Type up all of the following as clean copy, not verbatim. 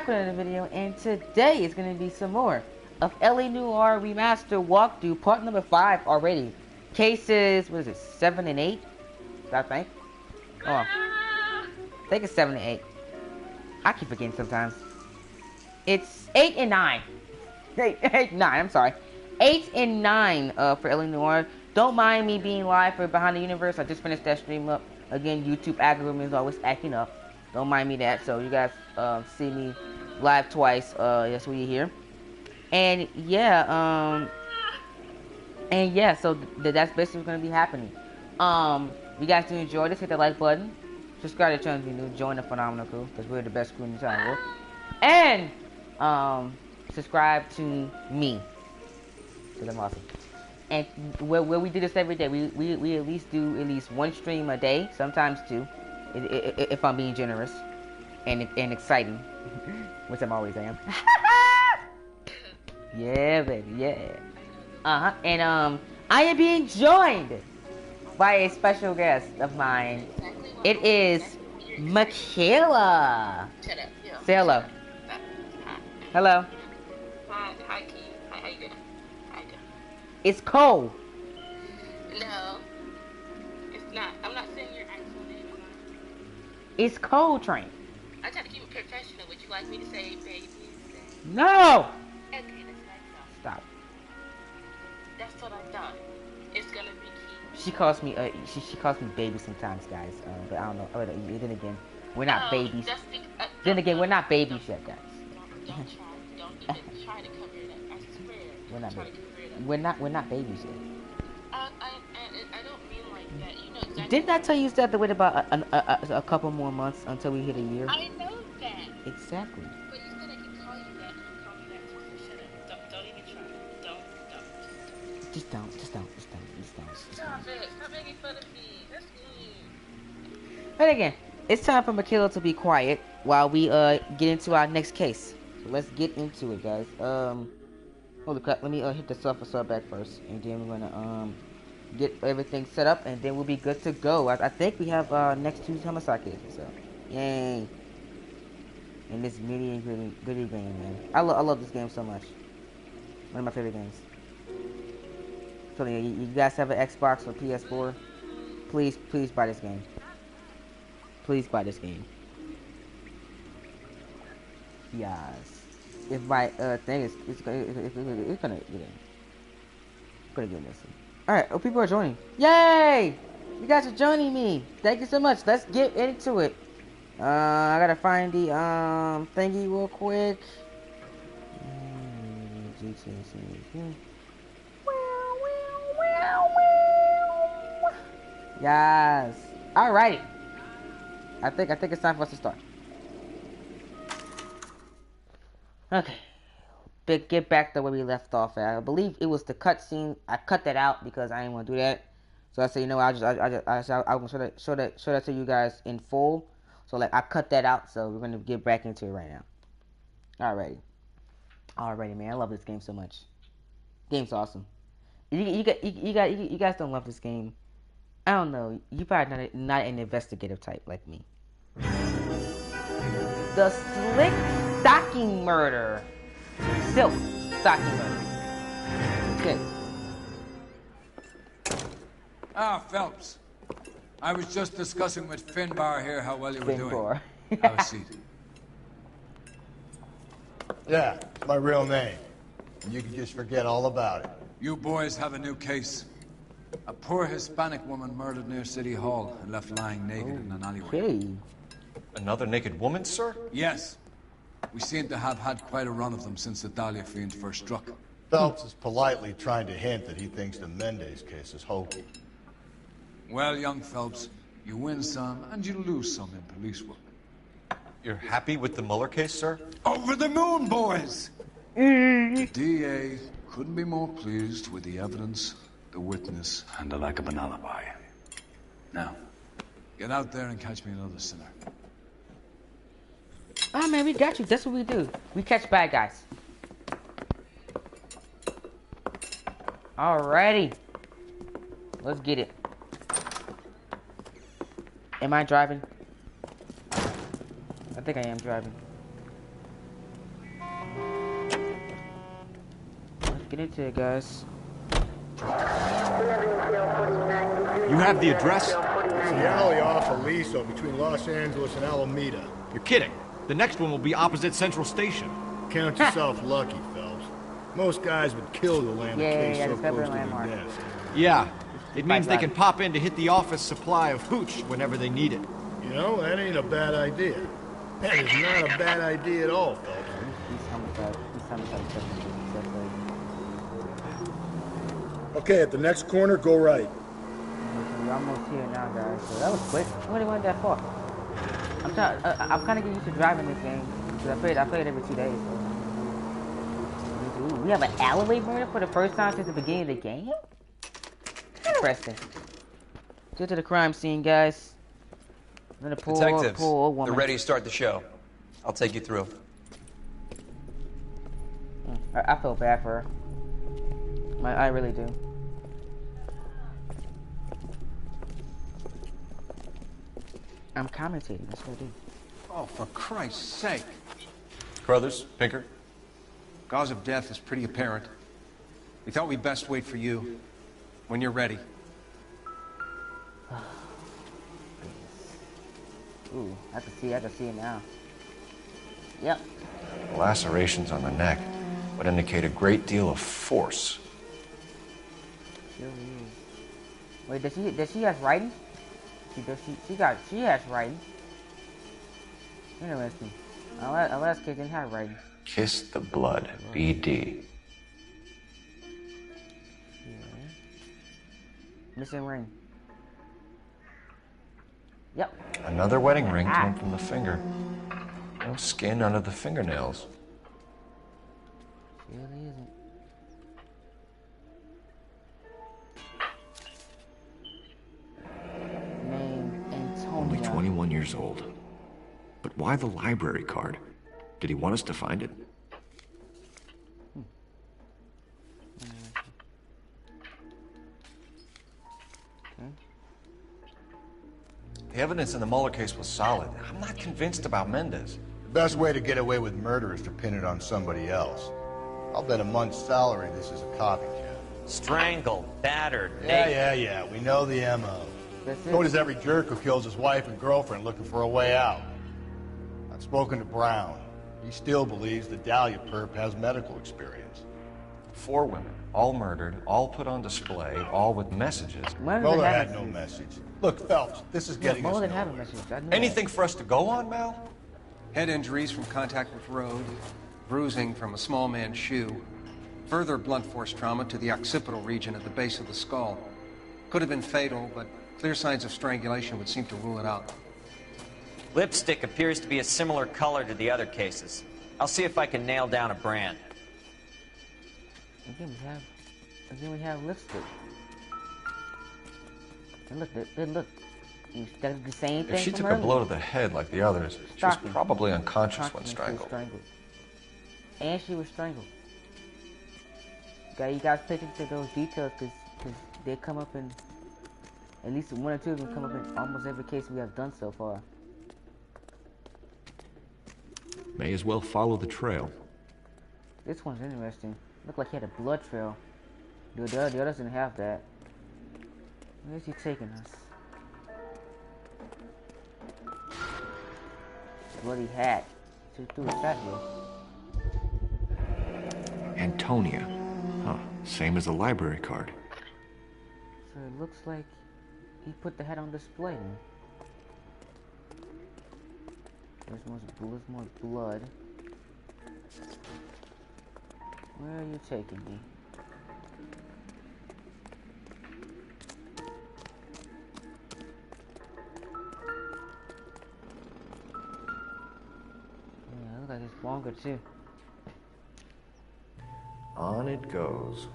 for another video, and today is going to be some more of Noire remaster walkthrough, part number 5 already. Cases, what is it, 7 and 8? I think. Oh, I think it's 7 and 8. I keep forgetting sometimes. It's 8 and 9. 8, 9, I'm sorry. 8 and 9 for Noire. Don't mind me being live for Behind the Universe. I just finished that stream up. Again, YouTube algorithm is always acting up. Don't mind me that. So you guys see me live twice. That's what you hear. And yeah, so that's basically what's gonna be happening. You guys do enjoy this, hit the like button. Subscribe to the channel if you're new. Join the phenomenal crew, because we're the best crew in the entire world. And subscribe to me, because I'm awesome. And where we do this every day, we at least do at least one stream a day, sometimes two, if I'm being generous and exciting, which I'm always am. Yeah, baby, yeah. And I am being joined by a special guest of mine. It is Michaela. Shut up. Yeah. Say hello. Hi. Hello. Hi, Keith. Hi, how you doing? How you doing? It's cold. No, it's not. I'm not saying your actual name. It's cold, Train. I try to keep it professional. Would you like me to say baby instead? No. Okay, that's what I thought. Stop. That's what I thought. It's gonna be Keith. She calls me she calls me baby sometimes, guys. But I don't know. Then again, we're not babies. Then again, we're not babies yet, guys. Don't even try to cover it up. I swear. We're not try babies. to cover it up. We're not babies yet. I don't mean like that. You know exactly. Didn't I tell you you still have to wait about a couple more months until we hit a year? I know that. Exactly. But you said I can call you that. You call me that too. So shut up. Don't even try. Don't. Just don't. Stop it. Stop making fun of me. That's mean. But again, it's time for Michaela to be quiet while we get into our next case. So let's get into it, guys. Holy crap, let me hit the software back first, and then we're gonna get everything set up, and then we'll be good to go. I think we have next two homicide cases, so yay. And this mini and goody game, man. I love this game so much. One of my favorite games. So yeah, you guys have an Xbox or PS4? Please buy this game. Please buy this game. Yes. If my thing is, it's gonna get in. Gonna get this. All right, oh, people are joining. Yay! You guys are joining me. Thank you so much. Let's get into it. I gotta find the thingy real quick. Yes. Alrighty. I think it's time for us to start. Okay. Get back to where we left off at. I believe it was the cutscene. I cut that out because I didn't want to do that. So I said, you know, I'm gonna show that to you guys in full. So like I cut that out. So we're gonna get back into it right now. Alrighty, man. I love this game so much. Game's awesome. You guys don't love this game. I don't know. You probably not an investigative type like me. The Slick Stocking Murder. Silk Stocking Murder. Okay. Ah, Phelps. I was just discussing with Finbar here how well you were doing. Finbar. Have a seat. Yeah, it's my real name. And you can just forget all about it. You boys have a new case. A poor Hispanic woman murdered near City Hall and left lying naked in an alleyway. Okay. Another naked woman, sir? Yes. We seem to have had quite a run of them since the Dahlia fiend first struck. Phelps is politely trying to hint that he thinks the Mendez case is hokey. Well, young Phelps, you win some and you lose some in police work. You're happy with the Mueller case, sir? Over the moon, boys! The DA couldn't be more pleased with the evidence, the witness, and the lack of an alibi. Now, get out there and catch me another sinner. Ah, man, we got you. That's what we do. We catch bad guys. Alrighty. Let's get it. Am I driving? I think I am driving. get into it, guys. You have the address? It's the alley off Aliso between Los Angeles and Alameda. You're kidding. The next one will be opposite Central Station. Count yourself lucky, Phelps. Most guys would kill to land a case so that's better close to than their landmark. desk. Yeah. It means they Bye-bye. can pop in to hit the office supply of hooch whenever they need it. You know, that ain't a bad idea. That is not a bad idea at all, Phelps. He's homicide. Okay, at the next corner, go right. We're almost here now, guys. So that was quick. What went that far? I'm kind of getting used to driving this game because I play it every 2 days. So. Ooh, we have an alleyway murder for the first time since the beginning of the game. Interesting. Get to the crime scene, guys. Detectives, woman. they're ready to start the show. I'll take you through. I feel bad for her. I really do. I'm commentating. That's what I do. Oh, for Christ's sake. Carruthers, Pinker. Cause of death is pretty apparent. We thought we'd best wait for you. When you're ready. Ooh, I can see it now. Yep. Lacerations on the neck would indicate a great deal of force. Wait, does she has writing? She has writing. Interesting. Our last kid didn't have writing. Kiss the blood, BD. Yeah. Missing ring. Yep. Another wedding ring torn from the finger. No skin under the fingernails. She really isn't. Name Antonia. Only 21 years old. But why the library card? Did he want us to find it? The evidence in the Mueller case was solid. I'm not convinced about Mendez. The best way to get away with murder is to pin it on somebody else. I'll bet a month's salary this is a copycat. Strangled, battered, Yeah. We know the M.O. That's it. So does every jerk who kills his wife and girlfriend looking for a way out. I've spoken to Brown. He still believes the Dahlia perp has medical experience. 4 women, all murdered, all put on display, all with messages. Mueller had no message. Look, Phelps, this is getting us Mueller didn't have a nowhere. message. I knew Anything for us to go on, Mal? Head injuries from contact with road. Bruising from a small man's shoe. Further blunt force trauma to the occipital region at the base of the skull. Could have been fatal, but clear signs of strangulation would seem to rule it out. Lipstick appears to be a similar color to the other cases. I'll see if I can nail down a brand. Again, we have lipstick. And look. You got the same thing. If she from took a earlier. blow to the head like the others, she was Shocking. probably unconscious when Shocking, she was strangled. And she was strangled. You guys pay attention to those details because they come up in, at least 1 or 2 of them come up in almost every case we have done so far. May as well follow the trail. This one's interesting. Looked like he had a blood trail. The others didn't have that. Where's he taking us? Bloody hat. Should threw his hat here. Antonia. Huh. Same as the library card. So it looks like he put the hat on display. There's more blood. Where are you taking me? Yeah, it looks like it's longer too. On it goes.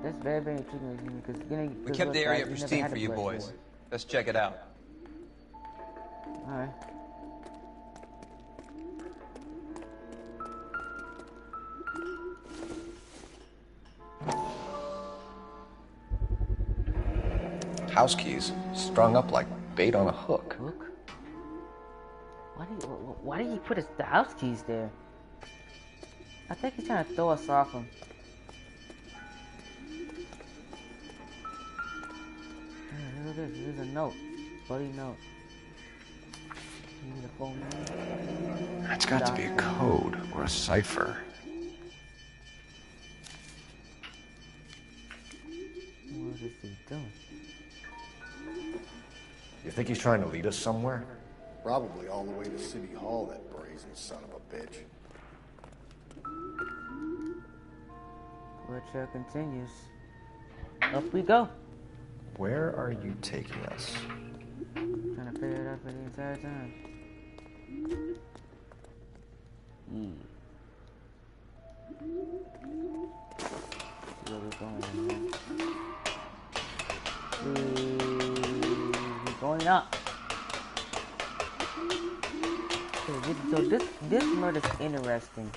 That's very, very intriguing because We kept the area pristine for you boys. Let's check it out. Alright. House keys strung up like bait on a hook. Hook? Why did he put the house keys there? I think he's trying to throw us off him. Look at this. Here's a note. Bloody note. You need a phone number? That's got to be a code or a cipher. What is he doing? You think he's trying to lead us somewhere? Probably all the way to City Hall, that brazen son of a bitch. Blood trail continues. Up we go. Where are you taking us? Trying to figure it out for the entire time. Where we going, man? We're going up. So this murder's interesting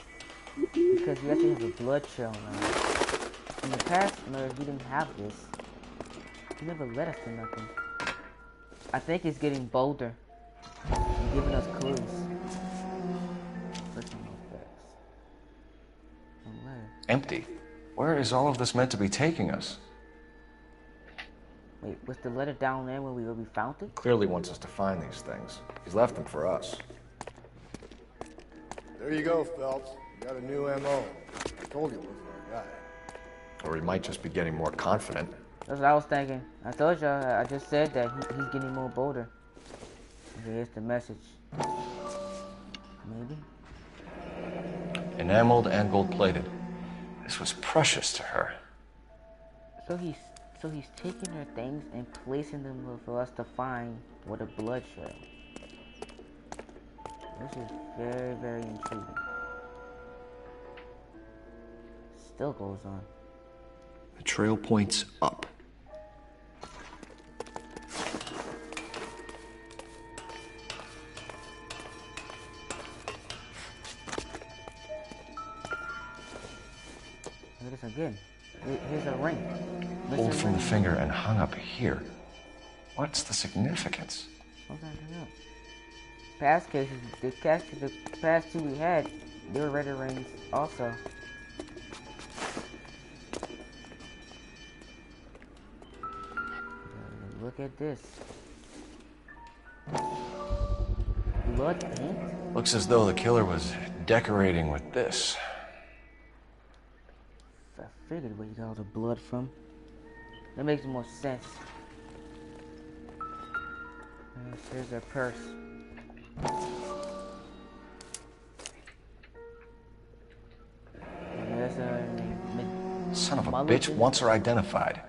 because we actually have a blood trail now. In the past murders, we didn't have this. He never led us to nothing. I think it's getting bolder and giving us clues. Personal effects. Empty. Where is all of this meant to be taking us? Wait, was the letter down there when we found it? Clearly wants us to find these things. He's left them for us. There you go, Phelps. You got a new M.O. I told you it wasn't our guy. Or he might just be getting more confident. That's what I was thinking. I told y'all, I just said that he's getting more bolder. Here's the message. Maybe? Enameled and gold-plated. This was precious to her. So he's taking her things and placing them for us to find with a blood trail. This is very, very intriguing. Still goes on. The trail points up. Look at this again. Here's a ring. Pulled from the finger and hung up here. What's the significance? What's that thing up? Past cases, the past two we had, they were red rings also. Look at this. Blood paint? Looks as though the killer was decorating with this. I figured where you got all the blood from. That makes more sense. Here's a purse. There's a Son of a bitch wants her identified.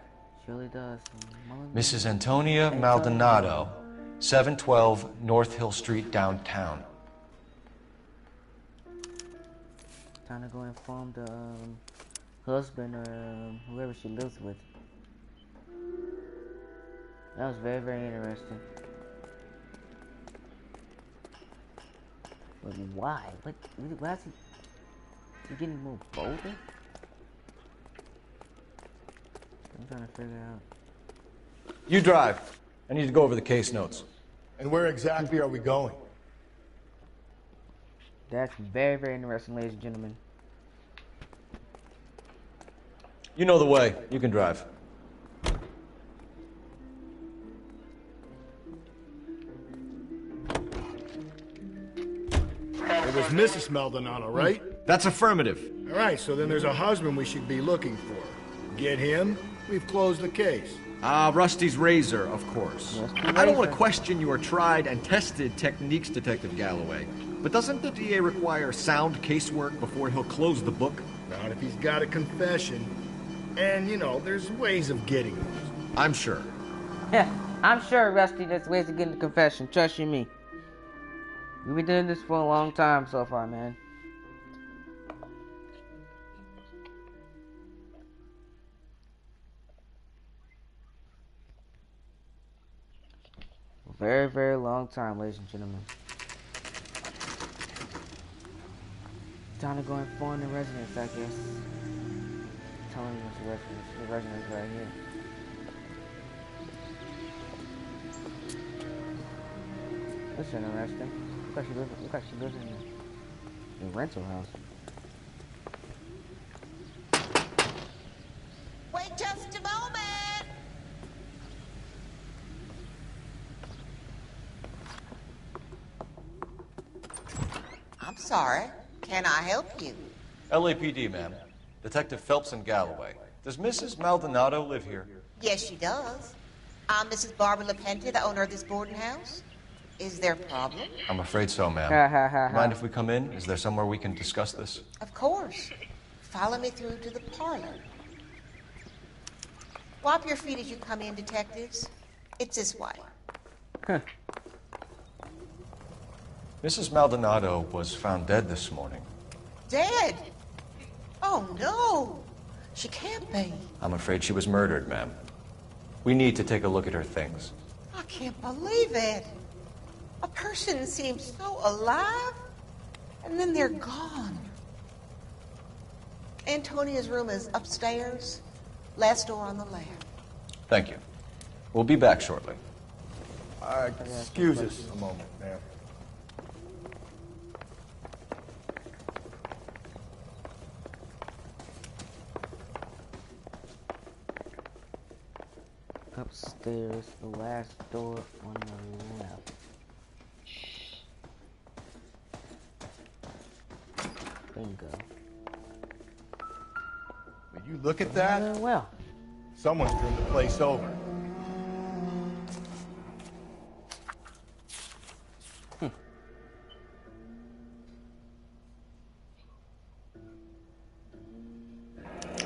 Surely does. Mrs. Antonia Maldonado, 712 North Hill Street, downtown. Time to go inform the husband or whoever she lives with. That was very, very interesting. But why? Why is he getting more bolder? I'm trying to figure out. You drive. I need to go over the case notes. And where exactly are we going? That's very, very interesting, ladies and gentlemen. You know the way. You can drive. It was Mrs. Maldonado, right? That's affirmative. All right, so then there's a husband we should be looking for. Get him, we've closed the case. Rusty's razor, of course. I don't want to question your tried and tested techniques, Detective Galloway. But doesn't the DA require sound casework before he'll close the book? Not if he's got a confession. And, you know, there's ways of getting those. I'm sure. Yeah, I'm sure, Rusty, there's ways to get in the confession. Trust you me. We've been doing this for a long time so far, man. Very, very long time, ladies and gentlemen. Time to go inform the residents, I guess. Telling them the residents right here. That's interesting. Look like she lives in a rental house. Sorry, can I help you? LAPD, ma'am. Detective Phelps and Galloway. Does Mrs. Maldonado live here? Yes, she does. I'm Mrs. Barbara LaPenta, the owner of this boarding house. Is there a problem? I'm afraid so, ma'am. Mind if we come in? Is there somewhere we can discuss this? Of course. Follow me through to the parlor. Wipe your feet as you come in, detectives. It's this way. Mrs. Maldonado was found dead this morning. Dead? Oh, no. She can't be. I'm afraid she was murdered, ma'am. We need to take a look at her things. I can't believe it. A person seems so alive, and then they're gone. Antonia's room is upstairs, last door on the left. Thank you. We'll be back shortly. Excuse us a moment, ma'am. Upstairs, the last door on the left. Bingo. Will you look at that? Well. Someone's turned the place over.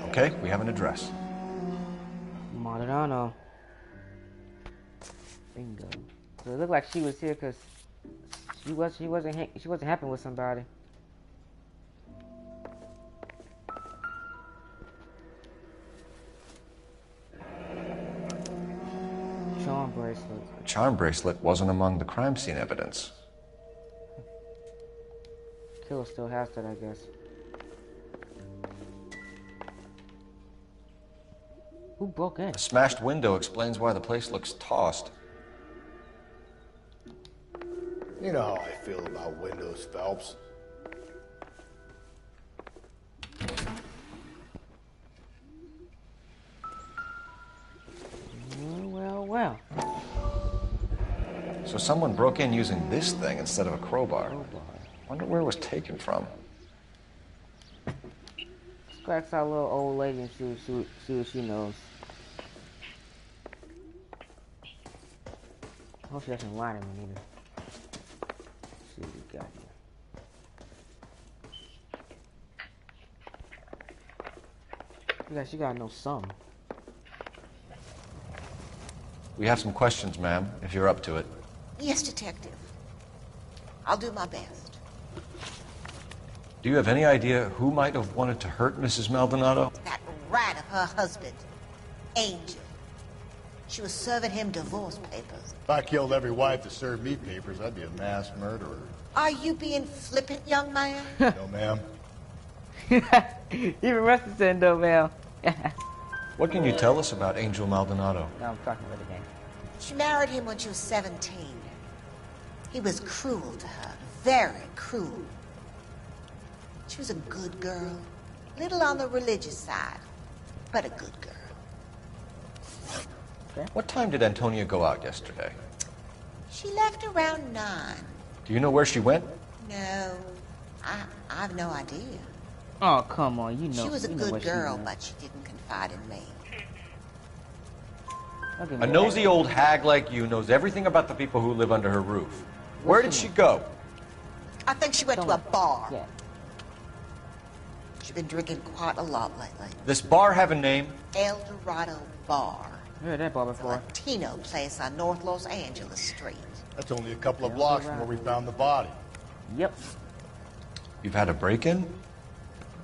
Okay, we have an address. Maldonado. Bingo. So it looked like she was here because she wasn't happy with somebody. Charm bracelet. The charm bracelet wasn't among the crime scene evidence. Killer still has that, I guess. Who broke in? A smashed window explains why the place looks tossed. You know how I feel about windows, Phelps. Well. So someone broke in using this thing instead of a crowbar. Wonder where it was taken from. Scratch our little old lady and see what she knows. I hope she doesn't lie to me either. See what we got here. Yeah, she gotta know some. We have some questions, ma'am, if you're up to it. Yes, detective. I'll do my best. Do you have any idea who might have wanted to hurt Mrs. Maldonado? That rat of her husband, Angel. She was serving him divorce papers. If I killed every wife to serve me papers, I'd be a mass murderer. Are you being flippant, young man? No, ma'am. Even Rusty said no, ma'am. What can you tell us about Angel Maldonado? No, I'm talking about the game. She married him when she was 17. He was cruel to her, very cruel. She was a good girl, little on the religious side, but a good girl. Okay. What time did Antonia go out yesterday? She left around 9. Do you know where she went? No, I have no idea. Oh, come on, you know. She was a good girl, but she didn't confide in me. A nosy old hag like you knows everything about the people who live under her roof. Where did she go? I think she went to a bar. Yeah. She's been drinking quite a lot lately. This bar have a name? El Dorado Bar. I heard that bar It's a before. Latino place on North Los Angeles Street. That's only a couple of blocks from where we found the body. Yep. You've had a break-in?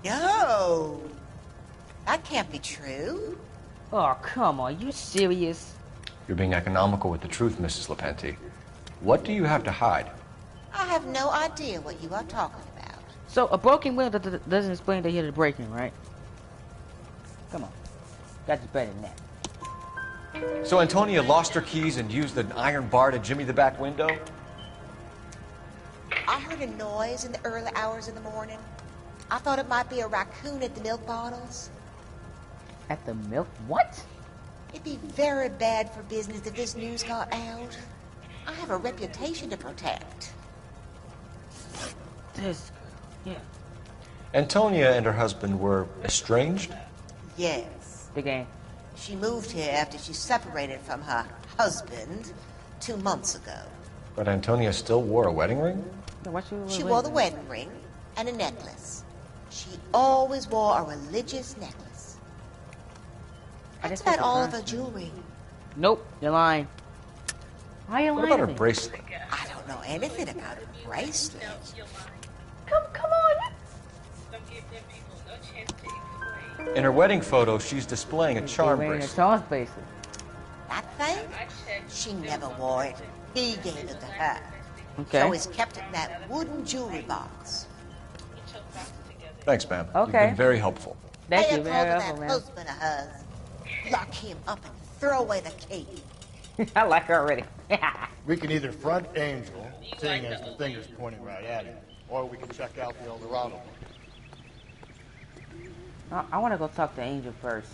No, that can't be true. Oh, come on, you serious? You're being economical with the truth, Mrs. LaPenti. What do you have to hide? I have no idea what you are talking about. So, a broken window doesn't explain that he had a break-in, right? Come on. Got you better than that. So Antonia lost her keys and used an iron bar to jimmy the back window? I heard a noise in the early hours of the morning. I thought it might be a raccoon at the milk bottles. At the milk? What? It'd be very bad for business if this news got out. I have a reputation to protect. This Yeah. Antonia and her husband were estranged? Yes. The game. She moved here after she separated from her husband 2 months ago. But Antonia still wore a wedding ring? She wore the wedding ring and a necklace. She always wore a religious necklace. That's about all of her jewelry. Nope, you're lying. Why are you lying? What about her to me? bracelet? I don't know anything about her bracelet. Come on. Don't give them people no chance to explain. In her wedding photo, she's displaying a charm Wearing a bracelet. charm bracelet. That thing? She never wore it. He gave it to her. Okay. She always kept it in that wooden jewelry box. Thanks, ma'am. Okay. You've been very helpful. Thank Pay you a very call to much, that man. husband of hers. Lock him up and throw away the key. I like her already. We can either front Angel, seeing as the finger's pointing right at him, or we can check out the El Dorado one. I want to go talk to Angel first.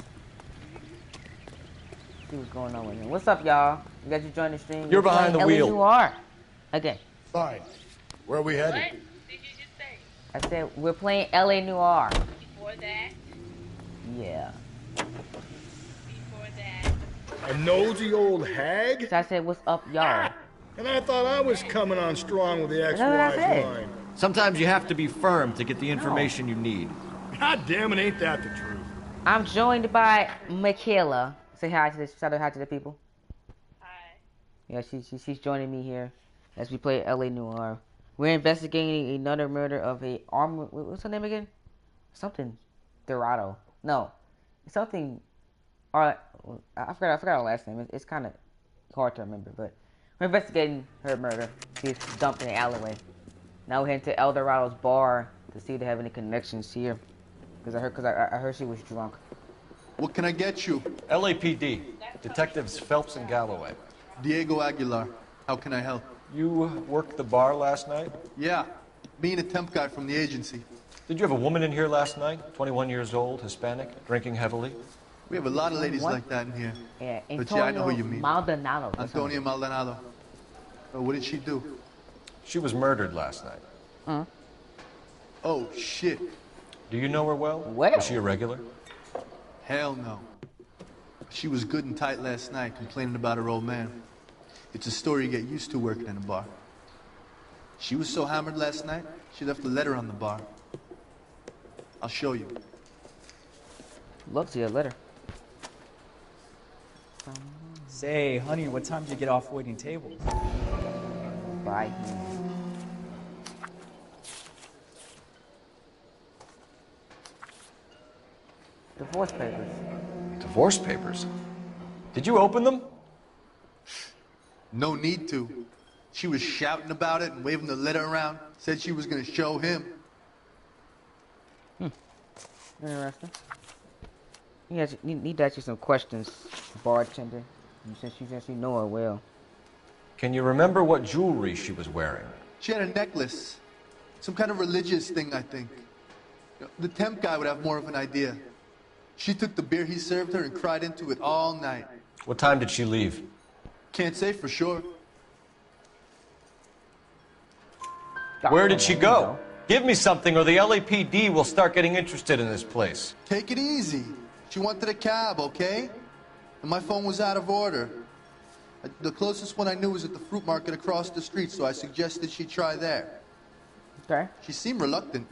See what's going on with him. What's up, y'all? You guys just joined the stream. You're We're behind playing the wheel. Noire. Again. Fine. Where are we headed? What did you just say? I said we're playing LA Noire. Before that, Yeah. before that. A nosy old hag? So I said, what's up, y'all? And I thought I was coming on strong with the That's what I ex-wife's said. line. Sometimes you have to be firm to get the information you need. God damn it, ain't that the truth? I'm joined by Michaela. Say hi to shout out hi to the people. Hi. Yeah, she's joining me here as we play LA Noire. We're investigating another murder of a what's her name again? Something Dorado. No, something. I forgot her last name. It's kind of hard to remember, but we're investigating her murder. She's dumped in the alleyway. Now we're heading to El Dorado's bar to see if they have any connections here. Because I heard she was drunk. What can I get you? LAPD. Detectives Phelps and Galloway. Diego Aguilar. How can I help? You worked the bar last night? Yeah. Me and a temp guy from the agency. Did you have a woman in here last night? 21 years old, Hispanic, drinking heavily? We have a lot of ladies like that in here. Yeah, But yeah, I know who you mean. Maldonado. Antonia Maldonado. What did she do? She was murdered last night. Oh, shit. Do you know her well? Well. Was she a regular? Hell no. She was good and tight last night, complaining about her old man. It's a story you get used to working in a bar. She was so hammered last night, she left a letter on the bar. I'll show you. Love to see a letter. Say, honey, what time did you get off waiting tables? Bye. Divorce papers. Divorce papers? Did you open them? No need to. She was shouting about it and waving the letter around. Said she was going to show him. Interesting. You need to ask you some questions, bartender. Since you know her well. Can you remember what jewelry she was wearing? She had a necklace. Some kind of religious thing, I think. The temp guy would have more of an idea. She took the beer he served her and cried into it all night. What time did she leave? Can't say for sure. Where did she go? Give me something or the LAPD will start getting interested in this place. Take it easy. She wanted a cab, okay? And my phone was out of order. The closest one I knew was at the fruit market across the street, so I suggested she try there. Okay. She seemed reluctant.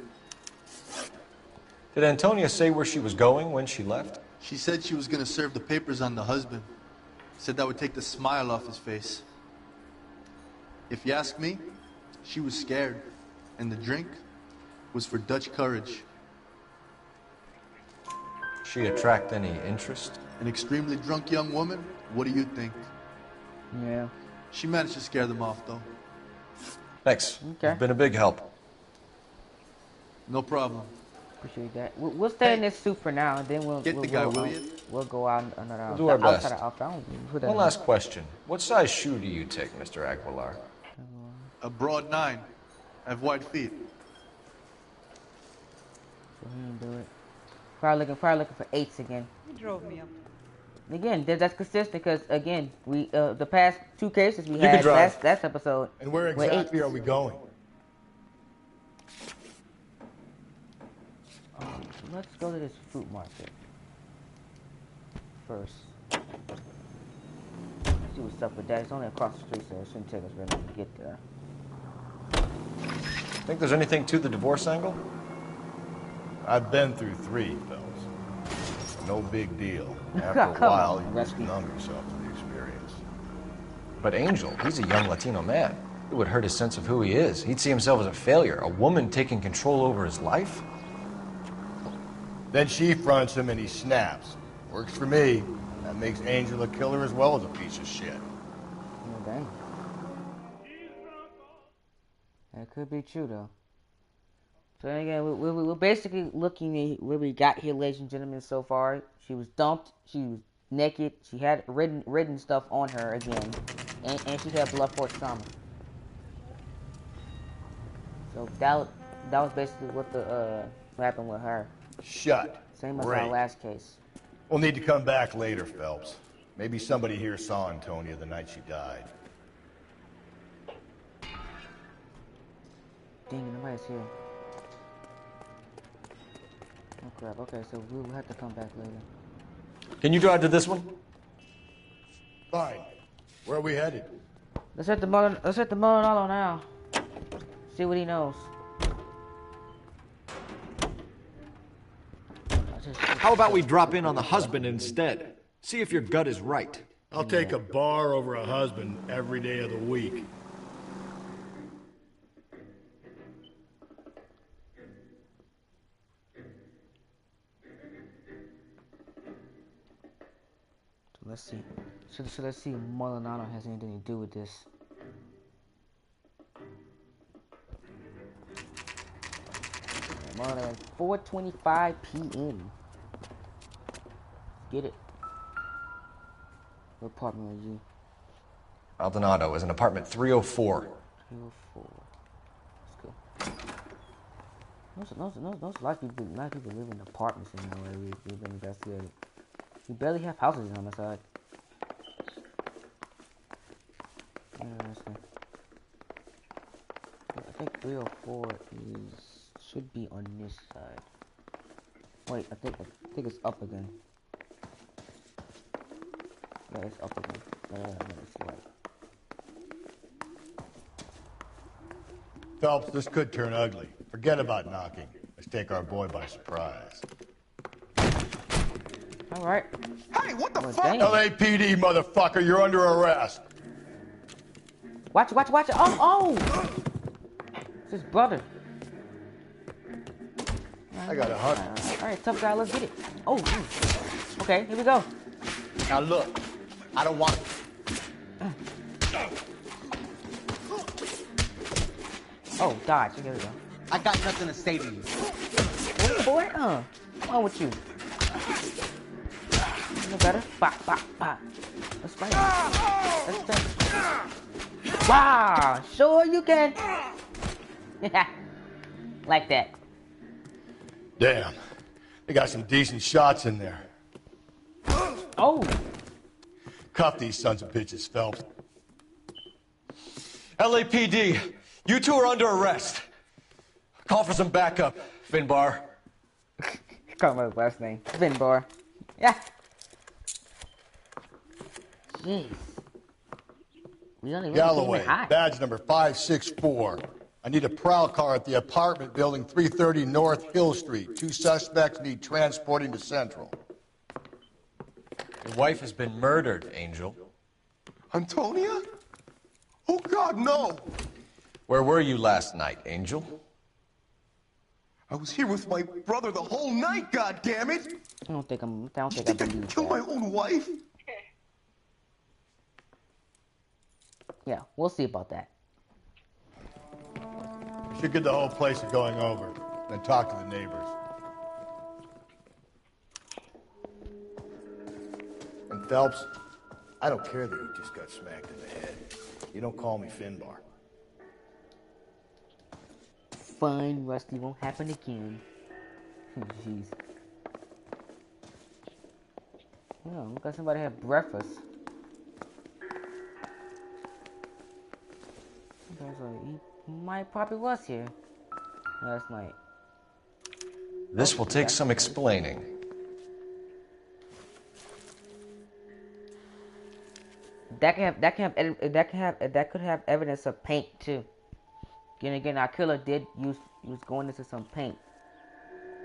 Did Antonia say where she was going when she left? She said she was going to serve the papers on the husband. Said that would take the smile off his face. If you ask me, she was scared. And the drink was for Dutch courage. She attract any interest? An extremely drunk young woman? What do you think? Yeah. She managed to scare them off, though. Thanks. Okay. You've been a big help. No problem. Appreciate that. We'll stay in this suit for now, and then we'll Get the guy, will you? We'll go out another. We'll do our best. One One last question. What size shoe do you take, Mr. Aguilar? A broad 9. I have wide feet. So he didn't do it. Probably looking for 8s again. You drove me up. Again, that's consistent because again, we the past 2 cases we You can had drive. last episode. And where were exactly 8s. are we going? let's go to this fruit market first. See what's up with that. It's only across the street, so it shouldn't take us very long to get there. Think there's anything to the divorce angle? I've been through 3, fellas. No big deal. After a Come while, on, you just numb yourself to the experience. But Angel, he's a young Latino man. It would hurt his sense of who he is. He'd see himself as a failure. A woman taking control over his life? Then she fronts him and he snaps. Works for me. That makes Angel a killer as well as a piece of shit. Oh, dang. That could be true, though. So again, we're basically looking at where we got here, ladies and gentlemen, so far. She was dumped. She was naked. She had written stuff on her again. And she had blood force trauma. So that was basically what happened with her. Shut. Same as Great. our last case. We'll need to come back later, Phelps. Maybe somebody here saw Antonia the night she died. Dang, nobody's here. Oh crap, okay, so we'll have to come back later. Can you drive to this one? Fine. Where are we headed? Let's hit the Maldonado now. See what he knows. How about we drop in on the husband instead? See if your gut is right. I'll take a bar over a husband every day of the week. Let's see. So let's see if Maldonado has anything to do with this. Maldonado, 4:25 p.m. Get it. What apartment are you? Maldonado is in apartment 304. 304. Let's go. Those a lot of people live in apartments in LA. We've been investigated. We barely have houses on the side. Interesting. I think 304 should be on this side. Wait, I think it's up again. Yeah, it's up again. It's right. Phelps, this could turn ugly. Forget about knocking. Let's take our boy by surprise. Alright. Hey, what the fuck? LAPD, motherfucker, you're under arrest. Watch it. Oh! It's his brother. I got a hunt. Alright, tough guy, let's get it. Oh, okay, here we go. Now look, I don't want... Oh, dodge. Here we go. I got nothing to say to you. Hey, boy, what's wrong with you? No better? Bop. Let's fight. Let's fight. Wow, sure you can. Like that. Damn, they got some decent shots in there. Oh. Cuff these sons of bitches, Phelps. LAPD, you two are under arrest. Call for some backup, Finbar. Call my last name. Finbar. Yeah. Jeez. Galloway, badge number 564. I need a prowl car at the apartment building 330 North Hill Street. 2 suspects need transporting to Central. Your wife has been murdered, Angel. Antonia? Oh, God, no! Where were you last night, Angel? I was here with my brother the whole night, goddammit! I don't think I could kill my own wife? Yeah, we'll see about that. We should get the whole place to going over, then talk to the neighbors. And Phelps, I don't care that you just got smacked in the head. You don't call me Finbar. Fine, Rusty, won't happen again. Jeez. Yeah, look like somebody had breakfast. Okay, so he probably was here last night. This will take some explaining. That could have evidence of paint too. Again, our killer did use going into some paint.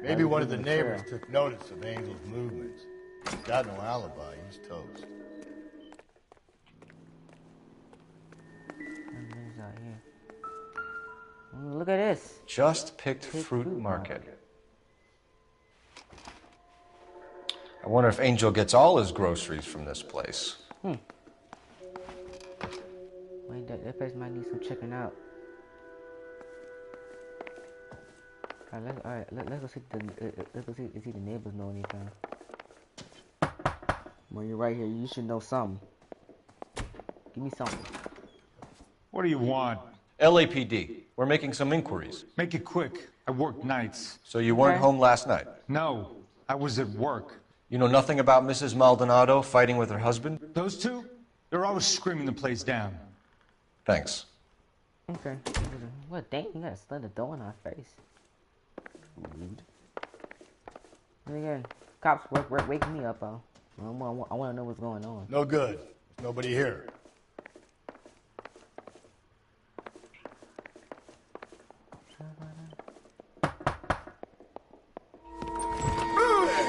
Maybe one of the neighbors took notice of Angel's movements. He's got no alibi. He's toast. Out here. Look at this. Just picked fruit market. I wonder if Angel gets all his groceries from this place. Wait, that place might need some checking out. Let's go see if the neighbors know anything. When you're right here, you should know something. Give me something. What do you want? LAPD. We're making some inquiries. Make it quick. I work nights. So you weren't home last night? No, I was at work. You know nothing about Mrs. Maldonado fighting with her husband? Those two? They're always screaming the place down. Thanks. Okay. What, dang, you gotta slam the door in our face. Rude. And again, cops waking me up, I want to know what's going on. No good. There's nobody here.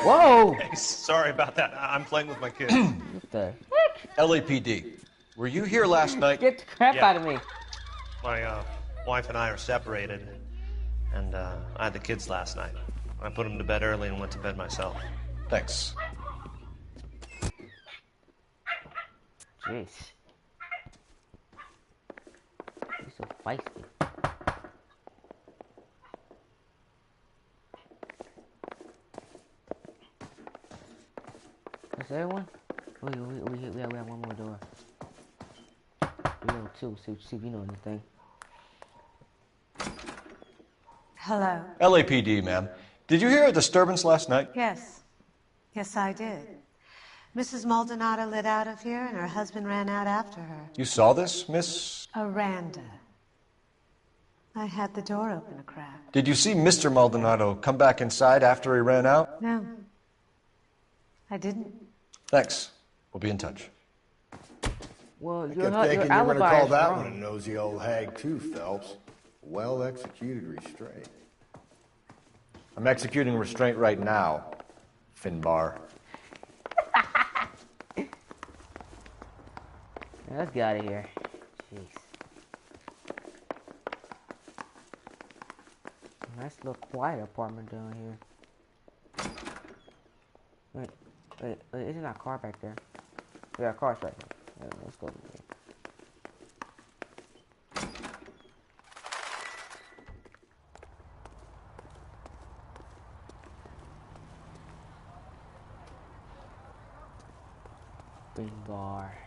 Whoa! Hey, sorry about that. I'm playing with my kids. What the heck? LAPD. Were you here last night? Get the crap out of me. My wife and I are separated, and I had the kids last night. I put them to bed early and went to bed myself. Thanks. Jeez. He's so feisty. Is there one? We have one more door. 302, see if you know anything. Hello. LAPD, ma'am. Did you hear a disturbance last night? Yes. Yes, I did. Mrs. Maldonado lit out of here, and her husband ran out after her. You saw this, Miss? Aranda. I had the door open a crack. Did you see Mr. Maldonado come back inside after he ran out? No. I didn't. Thanks. We'll be in touch. Well, I kept thinking you were going to call that one a nosy old hag too, Phelps. Well-executed restraint. I'm executing restraint right now, Finbar. Let's get out of here. Jeez. Nice little quiet apartment down here. Wait, isn't that car back there? Yeah, car's right there. Yeah, let's go over there. Thin bar.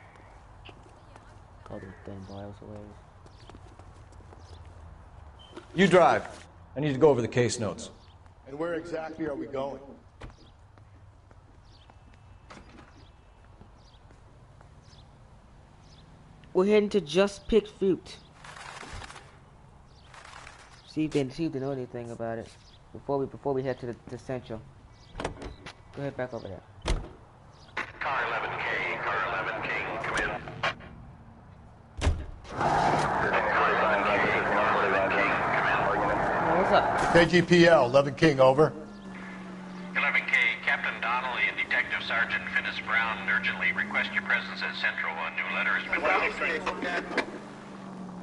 Called him Thin Bar, that was hilarious. You drive. I need to go over the case notes. And where exactly are we going? We're heading to Just Pick Fruit. See if they know anything about it before we head to the Central. Go ahead back over there. Car 11K, come in. What's up? KGPL, 11 King, over. 11K, Captain Donnelly and Detective Sergeant Finis Brown urgently request your presence at Central. A new letter has been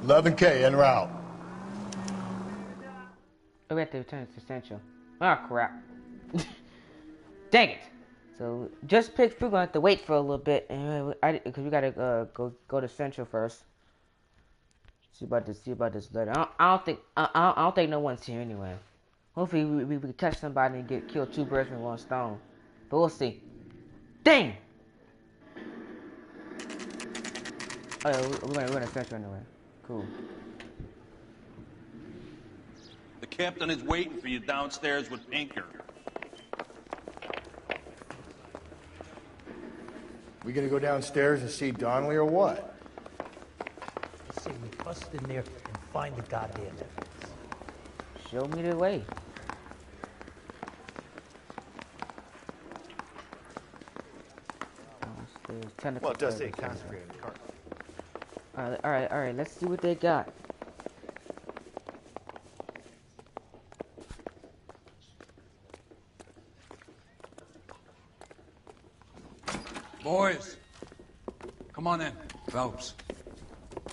11K, en route. We have to return to Central. Oh crap. Dang it. So Just Pick Fruit, gonna have to wait for a little bit, because we gotta go to Central first. See about this letter. I don't think no one's here anyway. Hopefully we can catch somebody and kill two birds with one stone. But we'll see. Dang! Oh yeah, we're gonna Central anyway. Cool. The captain is waiting for you downstairs with Pinker. We gonna go downstairs and see Donnelly or what? Say we bust in there and find the goddamn evidence. Show me the way. technical. Well, it does say concentrated carbon. All right. Let's see what they got. Boys, come on in. Phelps,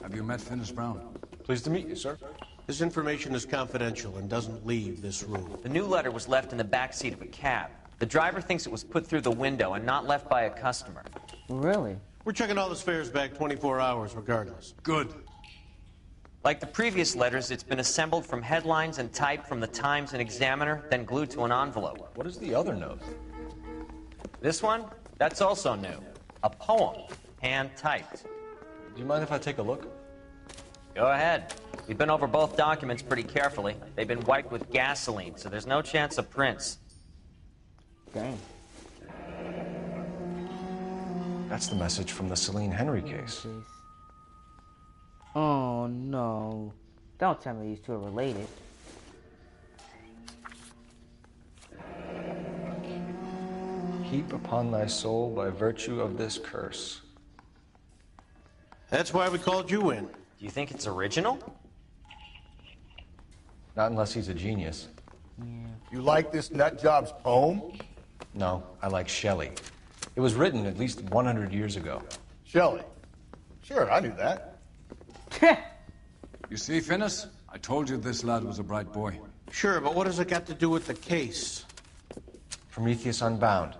have you met Finis Brown? Pleased to meet you, sir. This information is confidential and doesn't leave this room. The new letter was left in the back seat of a cab. The driver thinks it was put through the window and not left by a customer. Really? We're checking all the fares back 24 hours regardless. Good. Like the previous letters, it's been assembled from headlines and typed from the Times and Examiner, then glued to an envelope. What is the other note? This one? That's also new. A poem, hand-typed. Do you mind if I take a look? Go ahead. We've been over both documents pretty carefully. They've been wiped with gasoline, so there's no chance of prints. Dang. That's the message from the Celine Henry case. Oh no. Don't tell me these two are related. Heap upon thy soul by virtue of this curse. That's why we called you in. Do you think it's original? Not unless he's a genius. You like this nutjob's poem? No, I like Shelley. It was written at least 100 years ago. Shelley? Sure, I knew that. You see, Finis? I told you this lad was a bright boy. Sure, but what has it got to do with the case? Prometheus Unbound.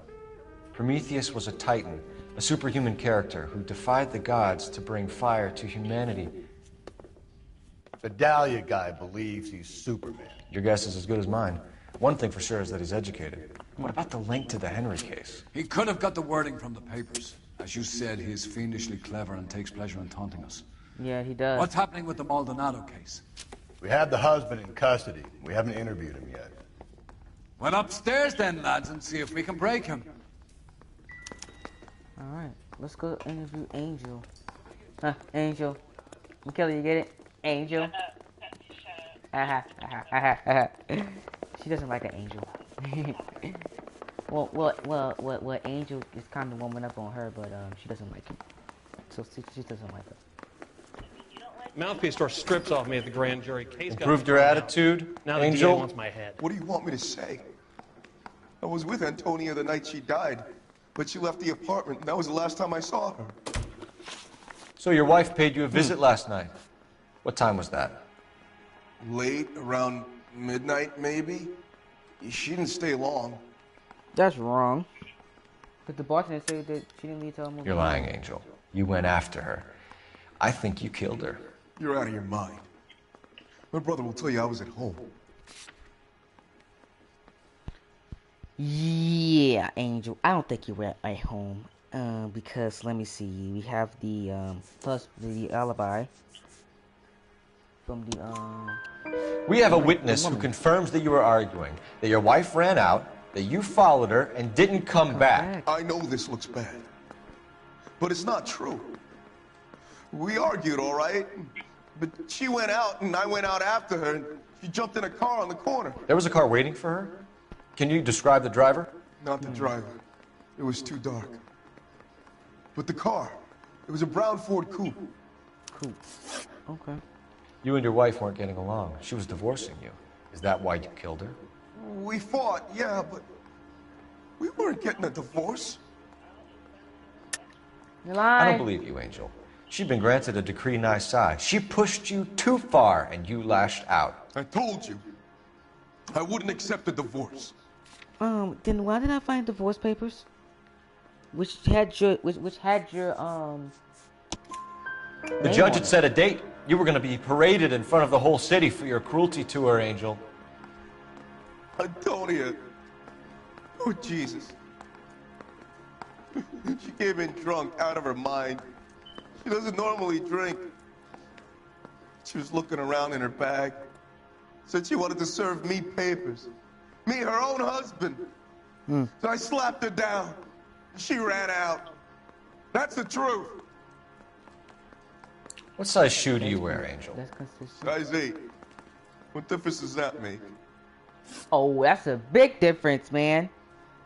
Prometheus was a titan, a superhuman character who defied the gods to bring fire to humanity. The Dahlia guy believes he's Superman. Your guess is as good as mine. One thing for sure is that he's educated. What about the link to the Henry case? He could have got the wording from the papers. As you said, he is fiendishly clever and takes pleasure in taunting us. Yeah, he does. What's happening with the Maldonado case? We have the husband in custody. We haven't interviewed him yet. Well, upstairs then, lads, and see if we can break him. Alright, let's go interview Angel. Huh, Angel. Kelly, you get it? Angel. She doesn't like an angel. well, Angel is kind of warming up on her, but she doesn't like him. So she doesn't like him. Mouthpiece store strips off me at the grand jury. Case Improved your attitude, now the Angel? DA wants my head. What do you want me to say? I was with Antonia the night she died, but she left the apartment, and that was the last time I saw her. So your wife paid you a visit last night. What time was that? Late, around midnight, maybe? She didn't stay long. That's wrong. But the bartender said that she didn't leave till almost. You're lying, Angel. You went after her. I think you killed her. You're out of your mind. My brother will tell you I was at home. Yeah, Angel. I don't think you were at home. Because let me see. We have the alibi from the We have a witness who confirms that you were arguing, that your wife ran out, that you followed her and didn't come back. I know this looks bad, but it's not true. We argued, all right, but she went out and I went out after her and she jumped in a car on the corner. There was a car waiting for her? Can you describe the driver? Not the driver. It was too dark. But the car, it was a brown Ford Coupe. Coupe. Okay. You and your wife weren't getting along. She was divorcing you. Is that why you killed her? We fought, yeah, but we weren't getting a divorce. You lied. I don't believe you, Angel. She'd been granted a decree nisi. She pushed you too far and you lashed out. I told you. I wouldn't accept a divorce. Then why did I find divorce papers? Which had your The judge had set a date. You were going to be paraded in front of the whole city for your cruelty to her, Angel. Antonia. Oh, Jesus. She came in drunk, out of her mind. She doesn't normally drink. She was looking around in her bag. Said she wanted to serve me papers. Me, her own husband. So I slapped her down. She ran out. That's the truth. What size shoe do you wear, Angel? Size 8. What difference does that make? Oh, that's a big difference, man.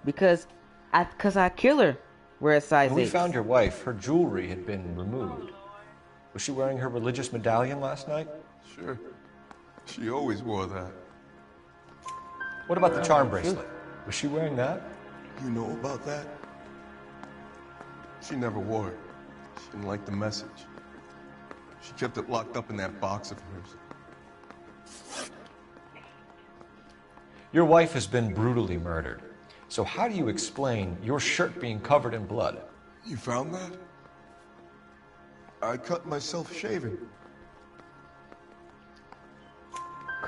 Because I kill her Wear a size When we 8. found your wife, her jewelry had been removed. Was she wearing her religious medallion last night? Sure. She always wore that. What about the charm bracelet? Was she wearing that? You know about that? She never wore it. She didn't like the message. She kept it locked up in that box of hers. Your wife has been brutally murdered. So how do you explain your shirt being covered in blood? You found that? I cut myself shaving.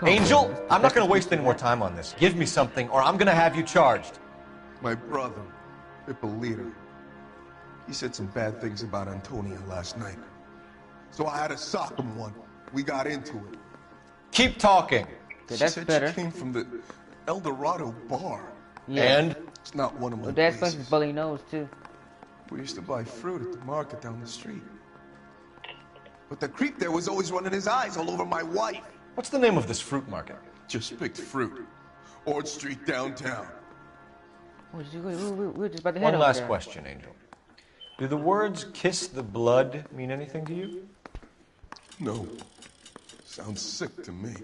Angel, I'm not going to waste any more time on this. Give me something or I'm going to have you charged. My brother, Ippolito, he said some bad things about Antonia last night. So I had to sock him one. We got into it. Keep talking. She said she came from the El Dorado bar. Yeah. And? It's not one of my That's places. his bully nose, too. We used to buy fruit at the market down the street. But the creep there was always running his eyes all over my wife. What's the name of this fruit market? Just picked fruit. Ord Street downtown. We're just about to head One over last there. question, Angel. Do the words kiss the blood mean anything to you? No. Sounds sick to me.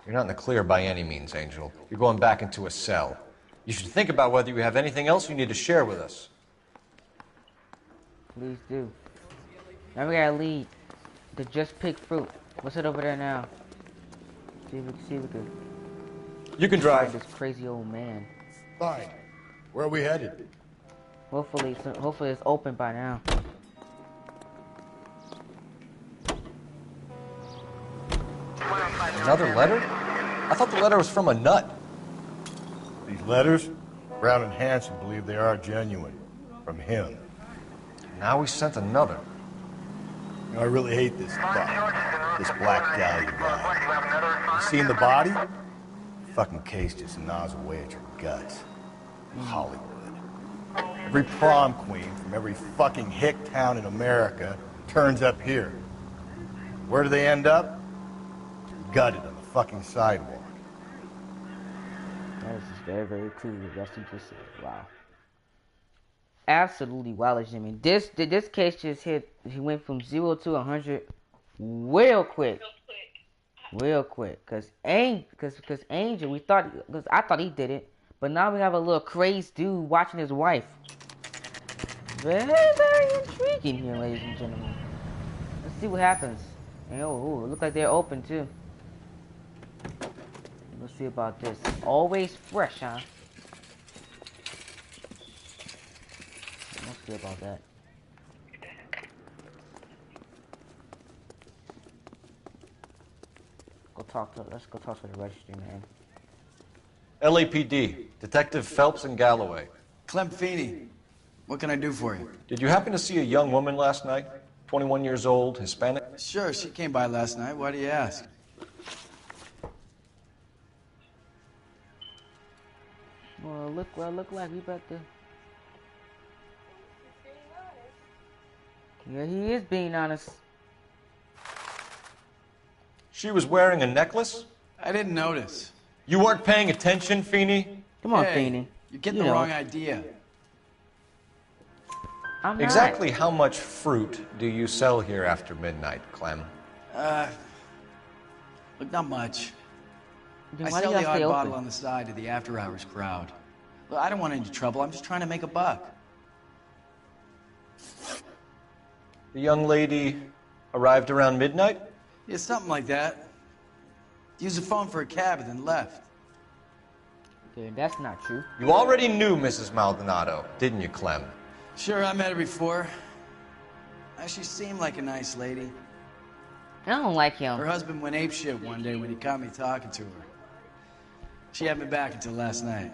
You're not in the clear by any means, Angel. You're going back into a cell. You should think about whether you have anything else you need to share with us. Please do. Now we gotta lead the just pick fruit. What's it over there now? See if we can. You can drive. This crazy old man. Fine. Where are we headed? Hopefully it's open by now. Another letter? I thought the letter was from a nut. These letters? Brown and Hanson believe they are genuine. From him. Now we sent another. You know, I really hate this fuck. This Black Dahlia guy. You seen the body? Fucking case just gnaws away at your guts. Hollywood. Every prom queen from every fucking hick town in America turns up here. Where do they end up? Gutted on the fucking sidewalk. That is very, very cool. Rusty just said, wow. Absolutely wild as Jimmy. This case just hit. He went from 0 to 100 real quick. Real quick. Cause Angel, I thought he did it, but now we have a little crazed dude watching his wife. Very, very intriguing here, ladies and gentlemen. Let's see what happens. And it looks like they're open too. Let's see about this. Always fresh, huh? Let's see about that. Let's go talk to the registry man. LAPD, Detective Phelps and Galloway. Clem Feeney, what can I do for you? Did you happen to see a young woman last night? 21 years old, Hispanic? Sure, she came by last night. Why do you ask? Well, look like we about to. Yeah, he is being honest. She was wearing a necklace? I didn't notice. You weren't paying attention, Feeney? Come on, Hey, Feeney. you're getting the wrong idea. I'm not. Exactly how much fruit do you sell here after midnight, Clem? Look, not much. Then I why do sell y'all the odd stay bottle open? on the side to the after-hours crowd. Look, I don't want any trouble. I'm just trying to make a buck. The young lady arrived around midnight? Yeah, something like that. Used the phone for a cab and then left. Okay, that's not true. You already knew Mrs. Maldonado, didn't you, Clem? Sure, I met her before. She seemed like a nice lady. I don't like him. Her husband went apeshit one day when he caught me talking to her. She had me back until last night.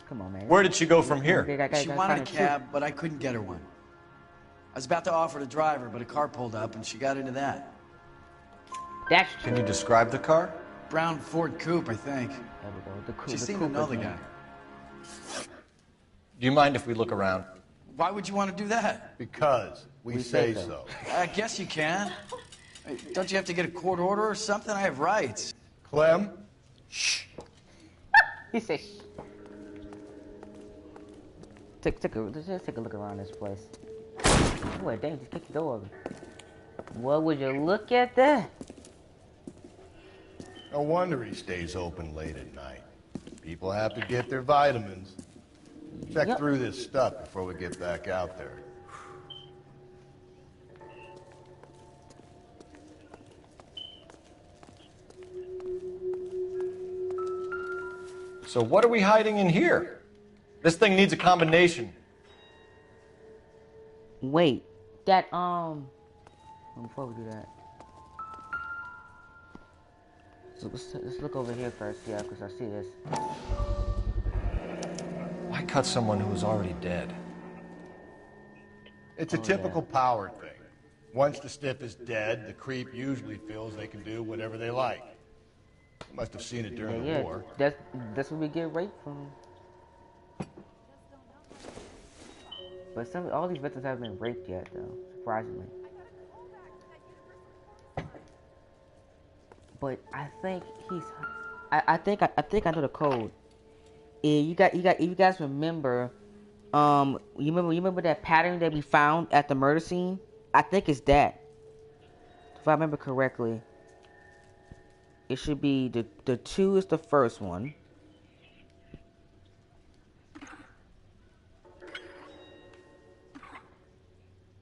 Come on, man. Where did she go from here? She wanted a cab, but I couldn't get her one. I was about to offer to drive her, but a car pulled up and she got into that. That's true. Can you describe the car? Brown Ford Coupe, I think. There we go. She seemed to know the guy. Do you mind if we look around? Why would you want to do that? Because we say so. I guess you can. Hey, don't you have to get a court order or something? I have rights. Clem? He said, let's just take a look around this place. Boy, dang, just kick the door open. What would you look at that? No wonder he stays open late at night. People have to get their vitamins. Check through this stuff before we get back out there. So what are we hiding in here? This thing needs a combination. Wait, that, before we do that. So let's look over here first, yeah, because I see this. Why cut someone who was already dead? It's a typical power thing. Once the stiff is dead, the creep usually feels they can do whatever they like. You must have seen it during the war. That's where we get raped from. But all these veterans haven't been raped yet, though, surprisingly. But I think he's. I think I know the code. Yeah, you guys remember? You remember that pattern that we found at the murder scene? I think it's that. If I remember correctly, it should be the 2 is the first one.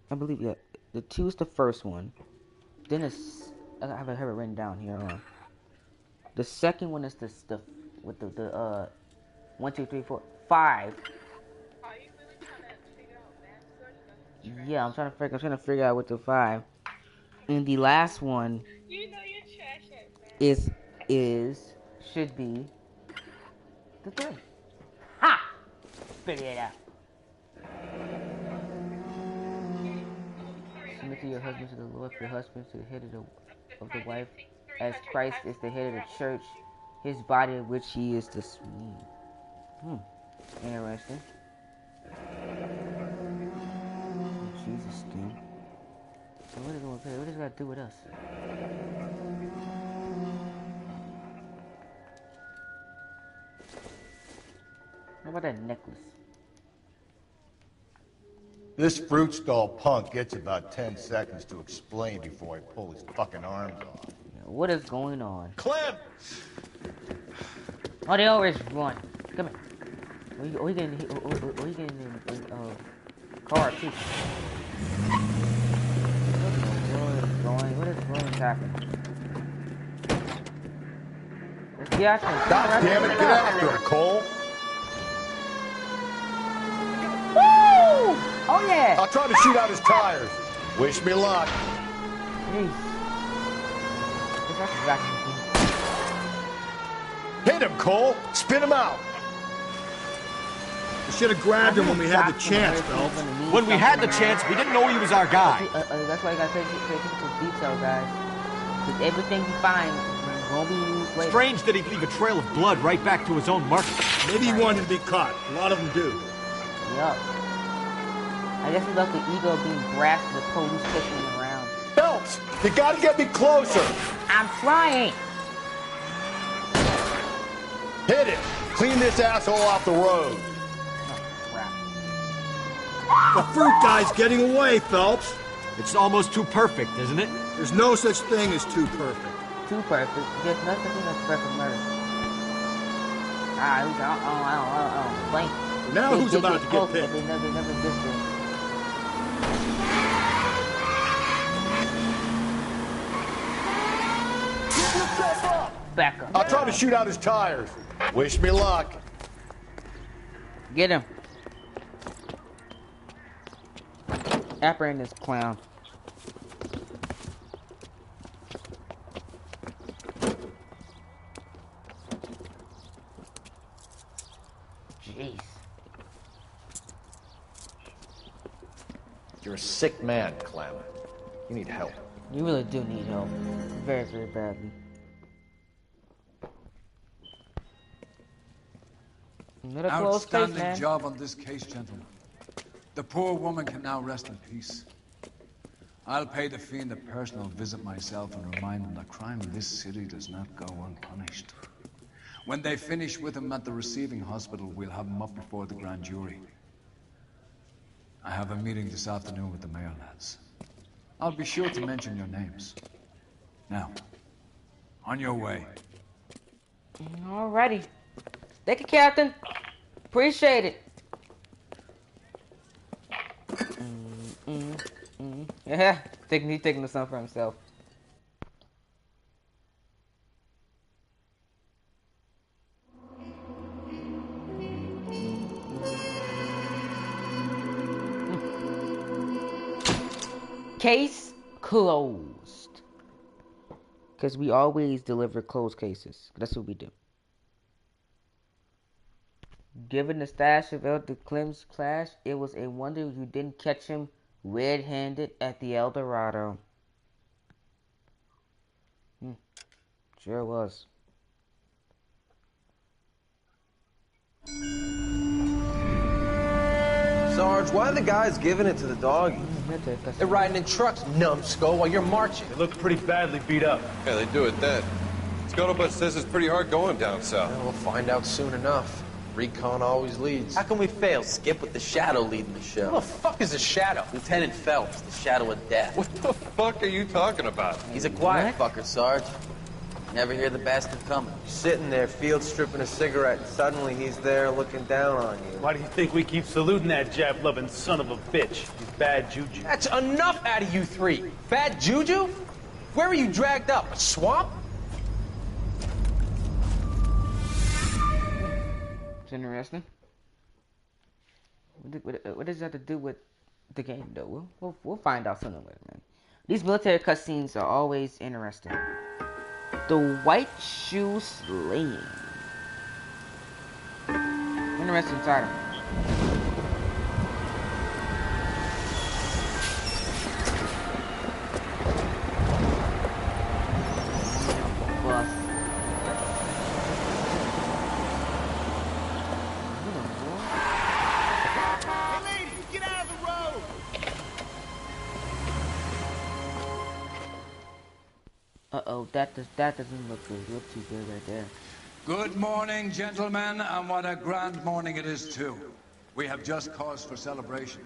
I believe, yeah, the 2 is the first one. Then it's, I have it written down here. The second one is the with the 1, 2, 3, 4, 5. Yeah, I'm trying to figure out what the 5. And the last one should be the 3. Ha! Figure it out. Submit to your husband, to the Lord, for your husband to the head of the wife, as Christ is the head of the church, his body of which he is the. Interesting. Jesus, dude. So what does it got to do with us? What about that necklace? This fruit stall punk gets about 10 seconds to explain before I pull his fucking arms off. What is going on? Clem! Oh, they always run. Come here. We getting in car too. What is happening? Let's get after him. God damn it, get after him, Cole! Woo! Oh yeah! I'll try to shoot out his tires. Wish me luck. Jeez. Hit him, Cole! Spin him out! We should have grabbed him when we had the chance, Phelps. When we had the chance, we didn't know he was our guy. That's why you gotta pay attention to detail, guys. Because everything you find won't be used later. Strange that he'd leave a trail of blood right back to his own market. Maybe he wanted to be caught. A lot of them do. Yup. I guess he left the ego of being brash with police pushing him around. Phelps, you gotta get me closer. I'm trying. Hit it. Clean this asshole off the road. The fruit guy's getting away, Phelps. It's almost too perfect, isn't it? There's no such thing as too perfect. Too perfect? There's nothing that's perfect murder. I don't blink. Now who's about to get picked? They never existed. Back up. I'll try to shoot out his tires. Wish me luck. Get him. Apprehend this clown. Jeez. You're a sick man, Clem. You need help. You really do need help. Very, very badly. Another close case, Outstanding man. job on this case, gentlemen. The poor woman can now rest in peace. I'll pay the fiend a personal visit myself and remind him that crime in this city does not go unpunished. When they finish with him at the receiving hospital, we'll have him up before the grand jury. I have a meeting this afternoon with the mayor lads. I'll be sure to mention your names. Now, on your way. Alrighty. Thank you, Captain. Appreciate it. Yeah, he's taking the sun for himself. Case closed. Because we always deliver closed cases. That's what we do. Given the stash of Elder Clem's clash, it was a wonder you didn't catch him red-handed at the El Dorado. Sure was. Sarge, why are the guys giving it to the doggies? They're riding in trucks, numbskull, while you're marching. They look pretty badly beat up. Yeah, they do it then. Scuttlebutt says it's pretty hard going down south. Yeah, we'll find out soon enough. Recon always leads. How can we fail, Skip, with the Shadow leading the show? Who the fuck is the Shadow? Lieutenant Phelps, the Shadow of Death. What the fuck are you talking about? He's a quiet fucker, Sarge. Never hear the bastard coming. Sitting there, field stripping a cigarette, and suddenly he's there looking down on you. Why do you think we keep saluting that Jap-loving son of a bitch? He's bad juju. That's enough out of you three. Bad juju? Where were you dragged up? A swamp? It's interesting. What does that have to do with the game, though? We'll find out sooner or later, man. These military cutscenes are always interesting. The White Shoe Slaying. Interesting title. Uh-oh, that doesn't look good. Look too good right there. Good morning, gentlemen, and what a grand morning it is, too. We have just cause for celebration.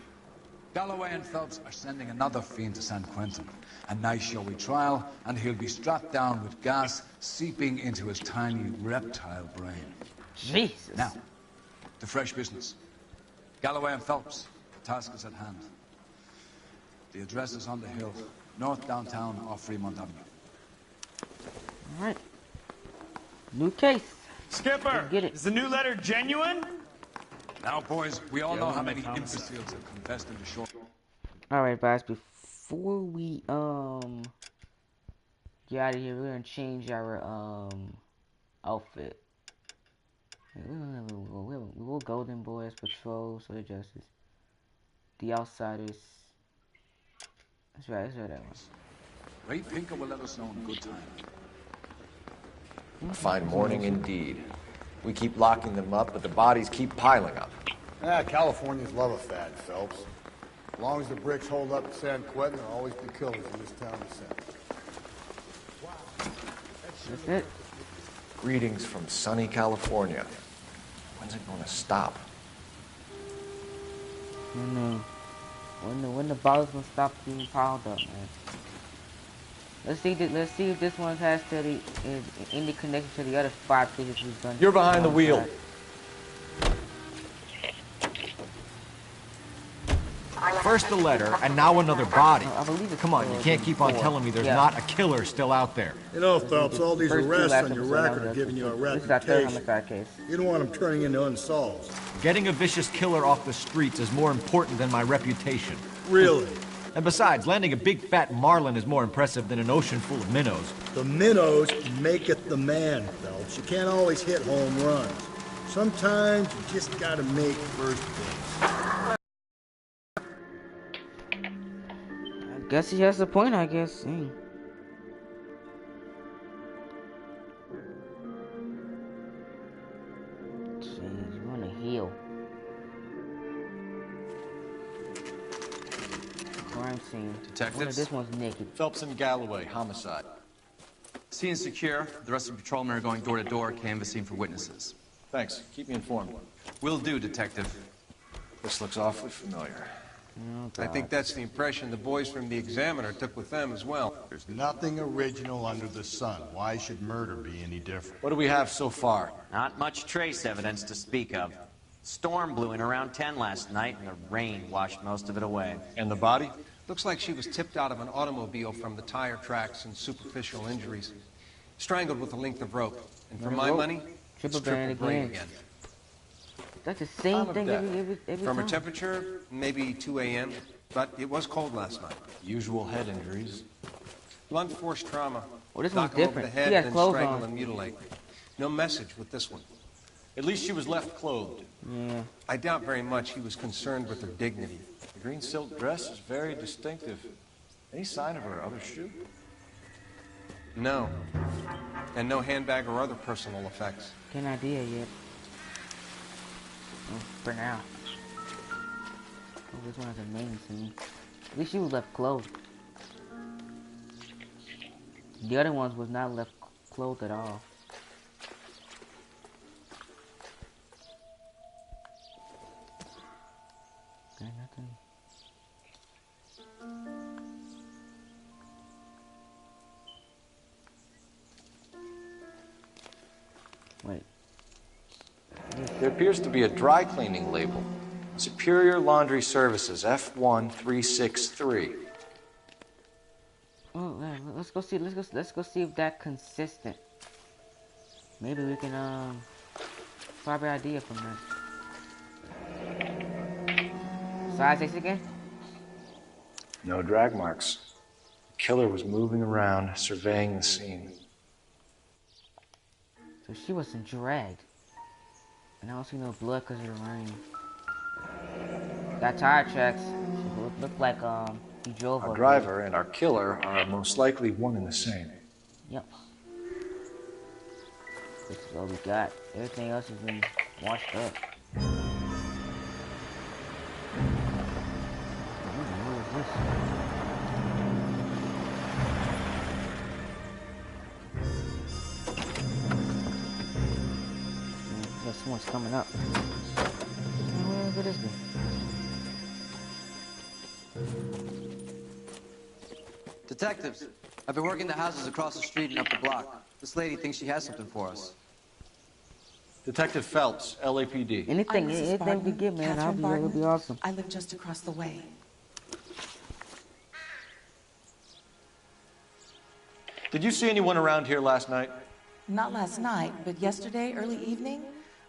Galloway and Phelps are sending another fiend to San Quentin. A nice showy trial, and he'll be strapped down with gas seeping into his tiny reptile brain. Jesus. Now, to fresh business. Galloway and Phelps, the task is at hand. The address is on the hill, north downtown off Fremont Avenue. All right. New case. Skipper, get it. Is the new letter genuine? Now, boys, we all know how many imbeciles have confessed in the short. All right, guys. Before we get out of here, we're gonna change our outfit. We'll Golden Boys Patrol, Social Justice, The Outsiders. That's right. That one. Ray Pinker will let us know in good time. A fine morning indeed. We keep locking them up, but the bodies keep piling up. Californians love a fad, Phelps. As long as the bricks hold up in San Quentin, there'll always be killers in this town to send. That's it. Greetings from sunny California. When's it going to stop? I know. When the bodies gonna stop being piled up, man. Let's see if this one has any connection to the other 5 cases we've done. You're behind the wheel. First the letter, and now another body. I believe it's Come on, you can't keep on telling me there's not a killer still out there. You know, Phelps, all these arrests on your record are giving you a reputation. Case. You don't want them turning into unsolved. Getting a vicious killer off the streets is more important than my reputation. Really? And besides, landing a big fat marlin is more impressive than an ocean full of minnows. The minnows make it the man, Phelps. You can't always hit home runs. Sometimes you just gotta make first base. I guess he has a point, I guess. Dang. Jeez, you wanna heal. Crime scene. Detectives? This one's naked. Phelps and Galloway, homicide. Scene secure. The rest of the patrolmen are going door to door, canvassing for witnesses. Thanks. Keep me informed. Will do, Detective. This looks awfully familiar. I think that's the impression the boys from the Examiner took with them as well. There's nothing original under the sun. Why should murder be any different? What do we have so far? Not much trace evidence to speak of. Storm blew in around 10 last night, and the rain washed most of it away. And the body? Looks like she was tipped out of an automobile from the tire tracks and superficial injuries. Strangled with a length of rope. And for my money, it's triple brain again. That's the same thing every From her time. temperature, maybe 2 a.m., but it was cold last night. Usual head injuries. Blunt force trauma. Well, this Knock one's 'em over different. the head, He has then clothes strangle on. and mutilate. No message with this one. At least she was left clothed. Yeah. I doubt very much he was concerned with her dignity. The green silk dress is very distinctive. Any sign of her other shoe? No. And no handbag or other personal effects. Can't idea yet. Oh, for now. Oh, this one has a main scene. At least she was left clothed. The other ones was not left clothed at all. Okay, nothing. Wait. There appears to be a dry cleaning label. Superior Laundry Services, F1363. Oh, man, let's go see. Let's go see if that's consistent. Maybe we can probably idea from that. Size 6 again? No drag marks. The killer was moving around, surveying the scene. So she wasn't dragged. And I don't see no blood because of the rain. Got tire tracks. Looked like he drove Our over driver and our killer are most likely one and the same. Yep. This is all we got. Everything else has been washed up. What is this? Someone's coming up. Where is this? Detectives, I've been working the houses across the street and up the block. This lady thinks she has something for us. Detective Phelps, LAPD. Anything we could get, man. That would be awesome. I live just across the way. Did you see anyone around here last night? Not last night, but yesterday, early evening,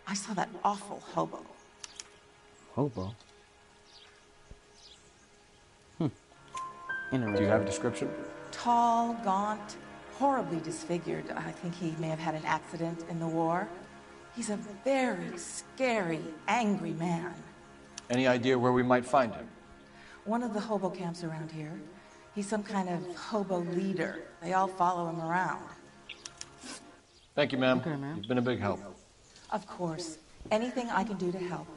I saw that awful hobo. Hobo? Do you have a description? Tall, gaunt, horribly disfigured. I think he may have had an accident in the war. He's a very scary, angry man. Any idea where we might find him? One of the hobo camps around here. He's some kind of hobo leader. They all follow him around. Thank you, ma'am. Okay, ma'am. You've been a big help. Of course. Anything I can do to help.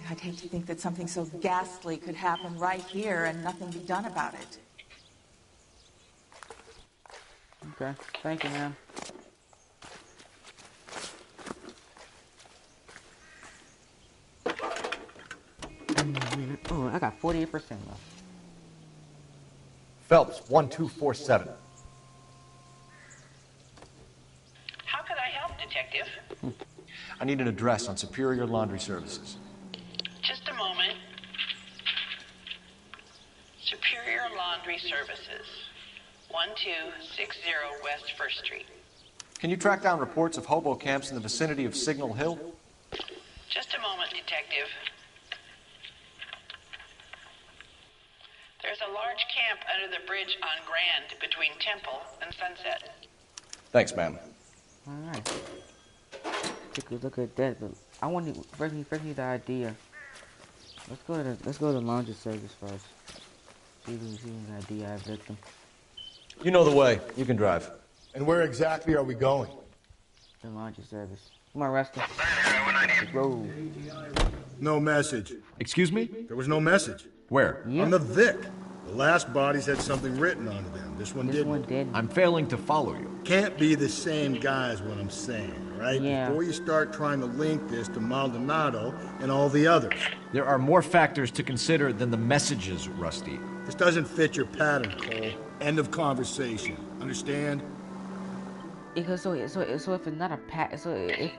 I'd hate to think that something so ghastly could happen right here and nothing be done about it. Okay. Thank you, ma'am. Oh, I got 48% left. Phelps, 1247. How could I help, Detective? I need an address on Superior Laundry Services. Just a moment. Superior Laundry Services, 1260 West 1st Street. Can you track down reports of hobo camps in the vicinity of Signal Hill? Just a moment, Detective. There's a large camp under the bridge on Grand between Temple and Sunset. Thanks, ma'am. Alright. Take a look at that, but I want to first need the idea. Let's go to the laundry service first. See if we see an idea I have victim. You know the way. You can drive. And where exactly are we going? The laundry service. Come on, Rusty. Let's roll. No message. Excuse me? There was no message. Where? On the Vic. The last bodies had something written onto them. This one didn't. I'm failing to follow you. Can't be the same guy is what I'm saying, right? Yeah. Before you start trying to link this to Maldonado and all the others. There are more factors to consider than the messages, Rusty. This doesn't fit your pattern, Cole. End of conversation. Understand? Because so if it's not a so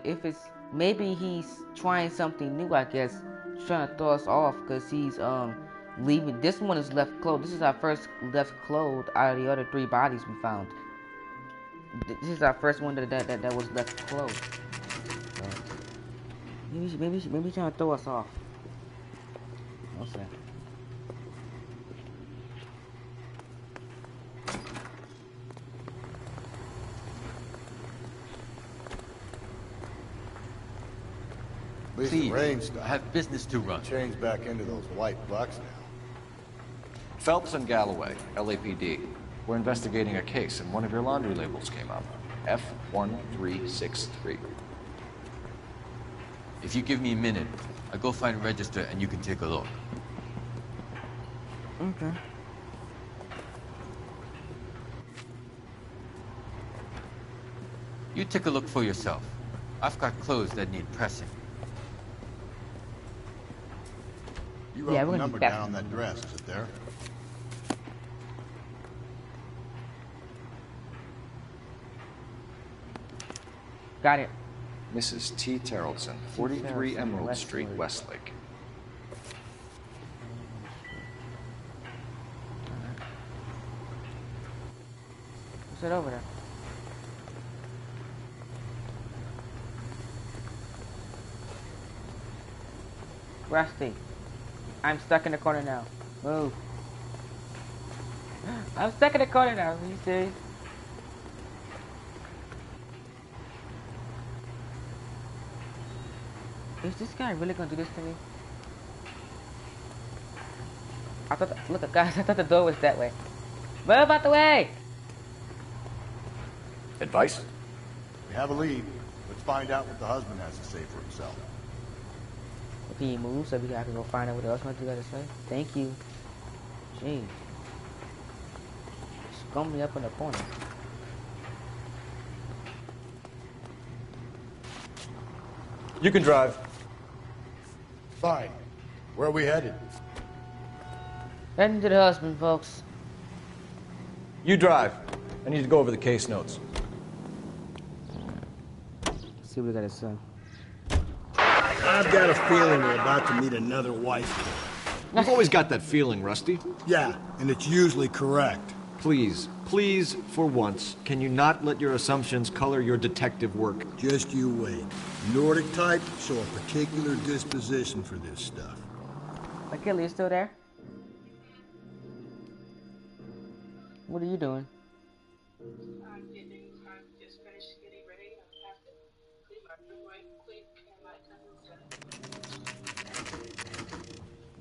if it's maybe he's trying something new, I guess, trying to throw us off because he's leaving. This one is left clothed. This is our first left clothed out of the other 3 bodies we found. This is our first one that was left clothed. So, maybe he's trying to throw us off. No sir. Please, I have business to run. Change back into those white bucks now. Phelps and Galloway, LAPD. We're investigating a case, and one of your laundry labels came up. F1363. If you give me a minute, I'll go find a register and you can take a look. Okay. You take a look for yourself. I've got clothes that need pressing. You wrote the number down on that dress, is it there? Got it. Mrs. T. Terrellson, 43 Emerald Street, Westlake. What's it over there? Rusty, I'm stuck in the corner now. Move. I'm stuck in the corner now. Are you serious? Is this guy really gonna do this to me? I thought, look, guys, I thought the door was that way. Move out the way! Advice? We have a lead. Let's find out what the husband has to say for himself. If he moves, so I can go find out what else you got to say. Thank you. Jeez. Scum me up in the corner. You can drive. Fine. Where are we headed? Heading to the husband, folks. You drive. I need to go over the case notes. Let's see what we got to say. I've got a feeling we're about to meet another wife. You've always got that feeling, Rusty. Yeah, and it's usually correct. Please, for once, can you not let your assumptions color your detective work? Just you wait. Nordic type show a particular disposition for this stuff. McKinley, you still there? What are you doing? I'm just finished getting ready. I have to clean my room right quick and my cousin's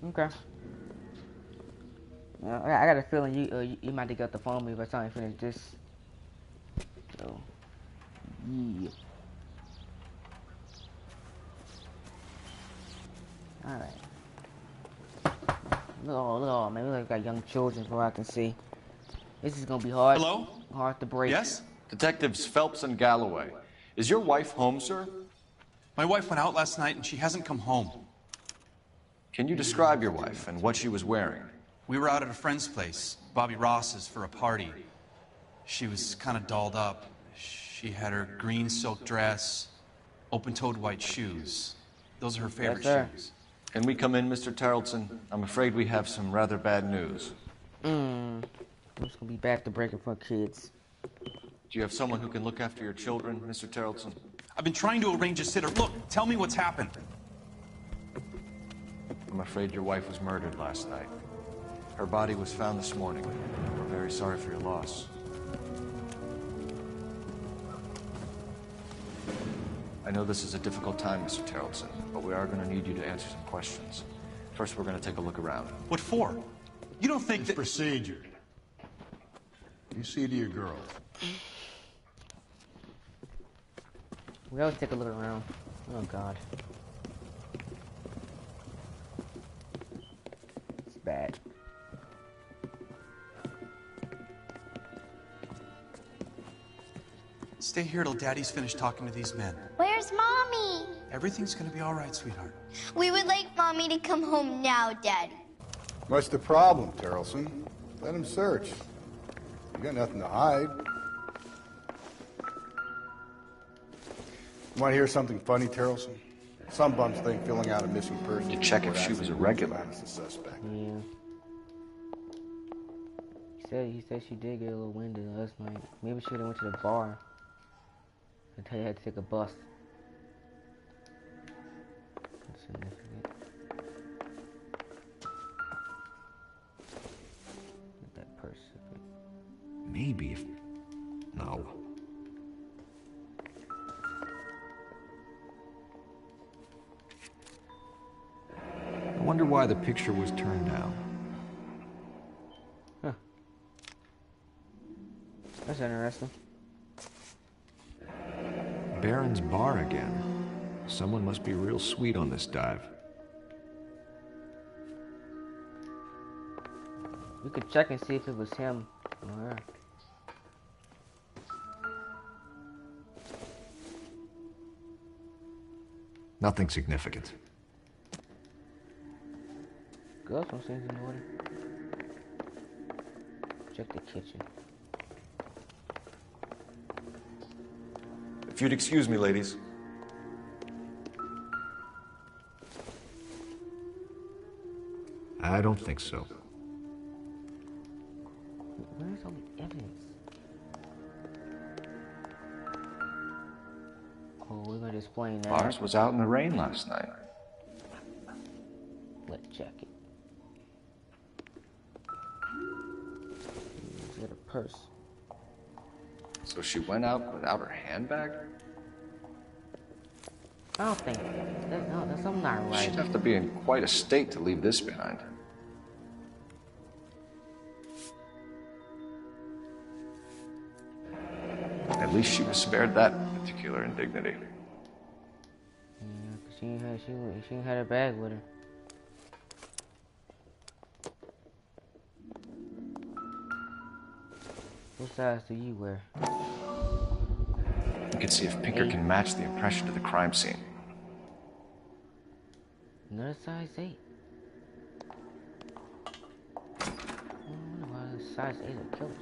Okay. I got a feeling you might have got the phone me by the time you finish this. So, yeah. Alright. Look, man, we like got young children from what I can see. This is gonna be hard. Hello? Hard to break. Yes? Detectives Phelps and Galloway. Is your wife home, sir? My wife went out last night and she hasn't come home. Can you describe your wife and what she was wearing? We were out at a friend's place, Bobby Ross's, for a party. She was kind of dolled up. She had her green silk dress, open-toed white shoes. Those are her favorite shoes. Can we come in, Mr. Tarleton? I'm afraid we have some rather bad news. It's gonna be bad to break it for kids. Do you have someone who can look after your children, Mr. Tarleton? I've been trying to arrange a sitter. Look, tell me what's happened. I'm afraid your wife was murdered last night. Her body was found this morning. We're very sorry for your loss. I know this is a difficult time, Mr. Tarleton, but we are going to need you to answer some questions. First, we're going to take a look around. What for? You don't think it's procedure. You see to your girls. We always take a look around. Oh, God. It's bad. stay here till Daddy's finished talking to these men. Where's Mommy? Everything's gonna be all right, sweetheart. We would like Mommy to come home now, Daddy. What's the problem, Terrelson? Let him search. You got nothing to hide. You want to hear something funny, Terrelson? Some bums think filling out a missing person To check if she was a regular. is the suspect. Yeah. He said she did get a little winded last night. Maybe she would have went to the bar until they had to take a bus. That's significant. Get that purse. Maybe if... No. I wonder why the picture was turned down. Huh. That's interesting. Baron's bar again. Someone must be real sweet on this dive. We could check and see if it was him or her. Nothing significant. Girls don't seem in order. Check the kitchen. If you'd excuse me, ladies. I don't think so. Where's all the evidence? Oh, we're gonna explain that. Lars was out in the rain last night. Let's check it. Get a purse. So she went out without her handbag? I don't think no, that's something not right. She'd have to be in quite a state to leave this behind. At least she was spared that particular indignity. Yeah, 'cause she ain't had her bag with her. What size do you wear? You can see if Pinker can match the impression to the crime scene. Another size 8. I wonder why the size 8 are killers.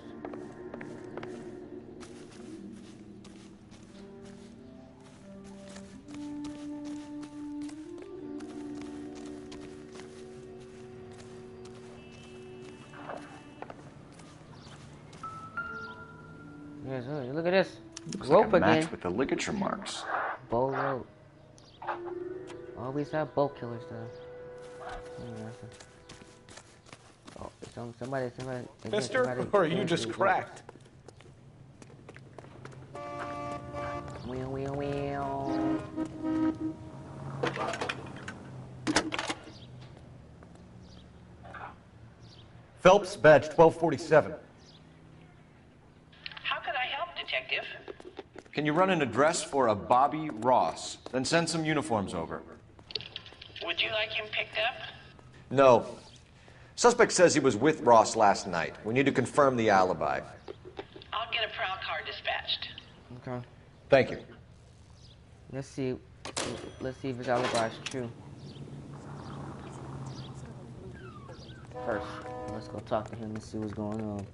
Yes, look at this. Looks Rope like a match again. with the ligature marks. Bow rope. Always have bow killers though. Oh, somebody. Mister, somebody, or are you just cracked? Wheel. Phelps, badge 1247. How could I help, Detective? Can you run an address for a Bobby Ross? Then send some uniforms over. Would you like him picked up? No. Suspect says he was with Ross last night. We need to confirm the alibi. I'll get a prowl car dispatched. Okay. Thank you. Let's see if his alibi is true. First, let's go talk to him and see what's going on.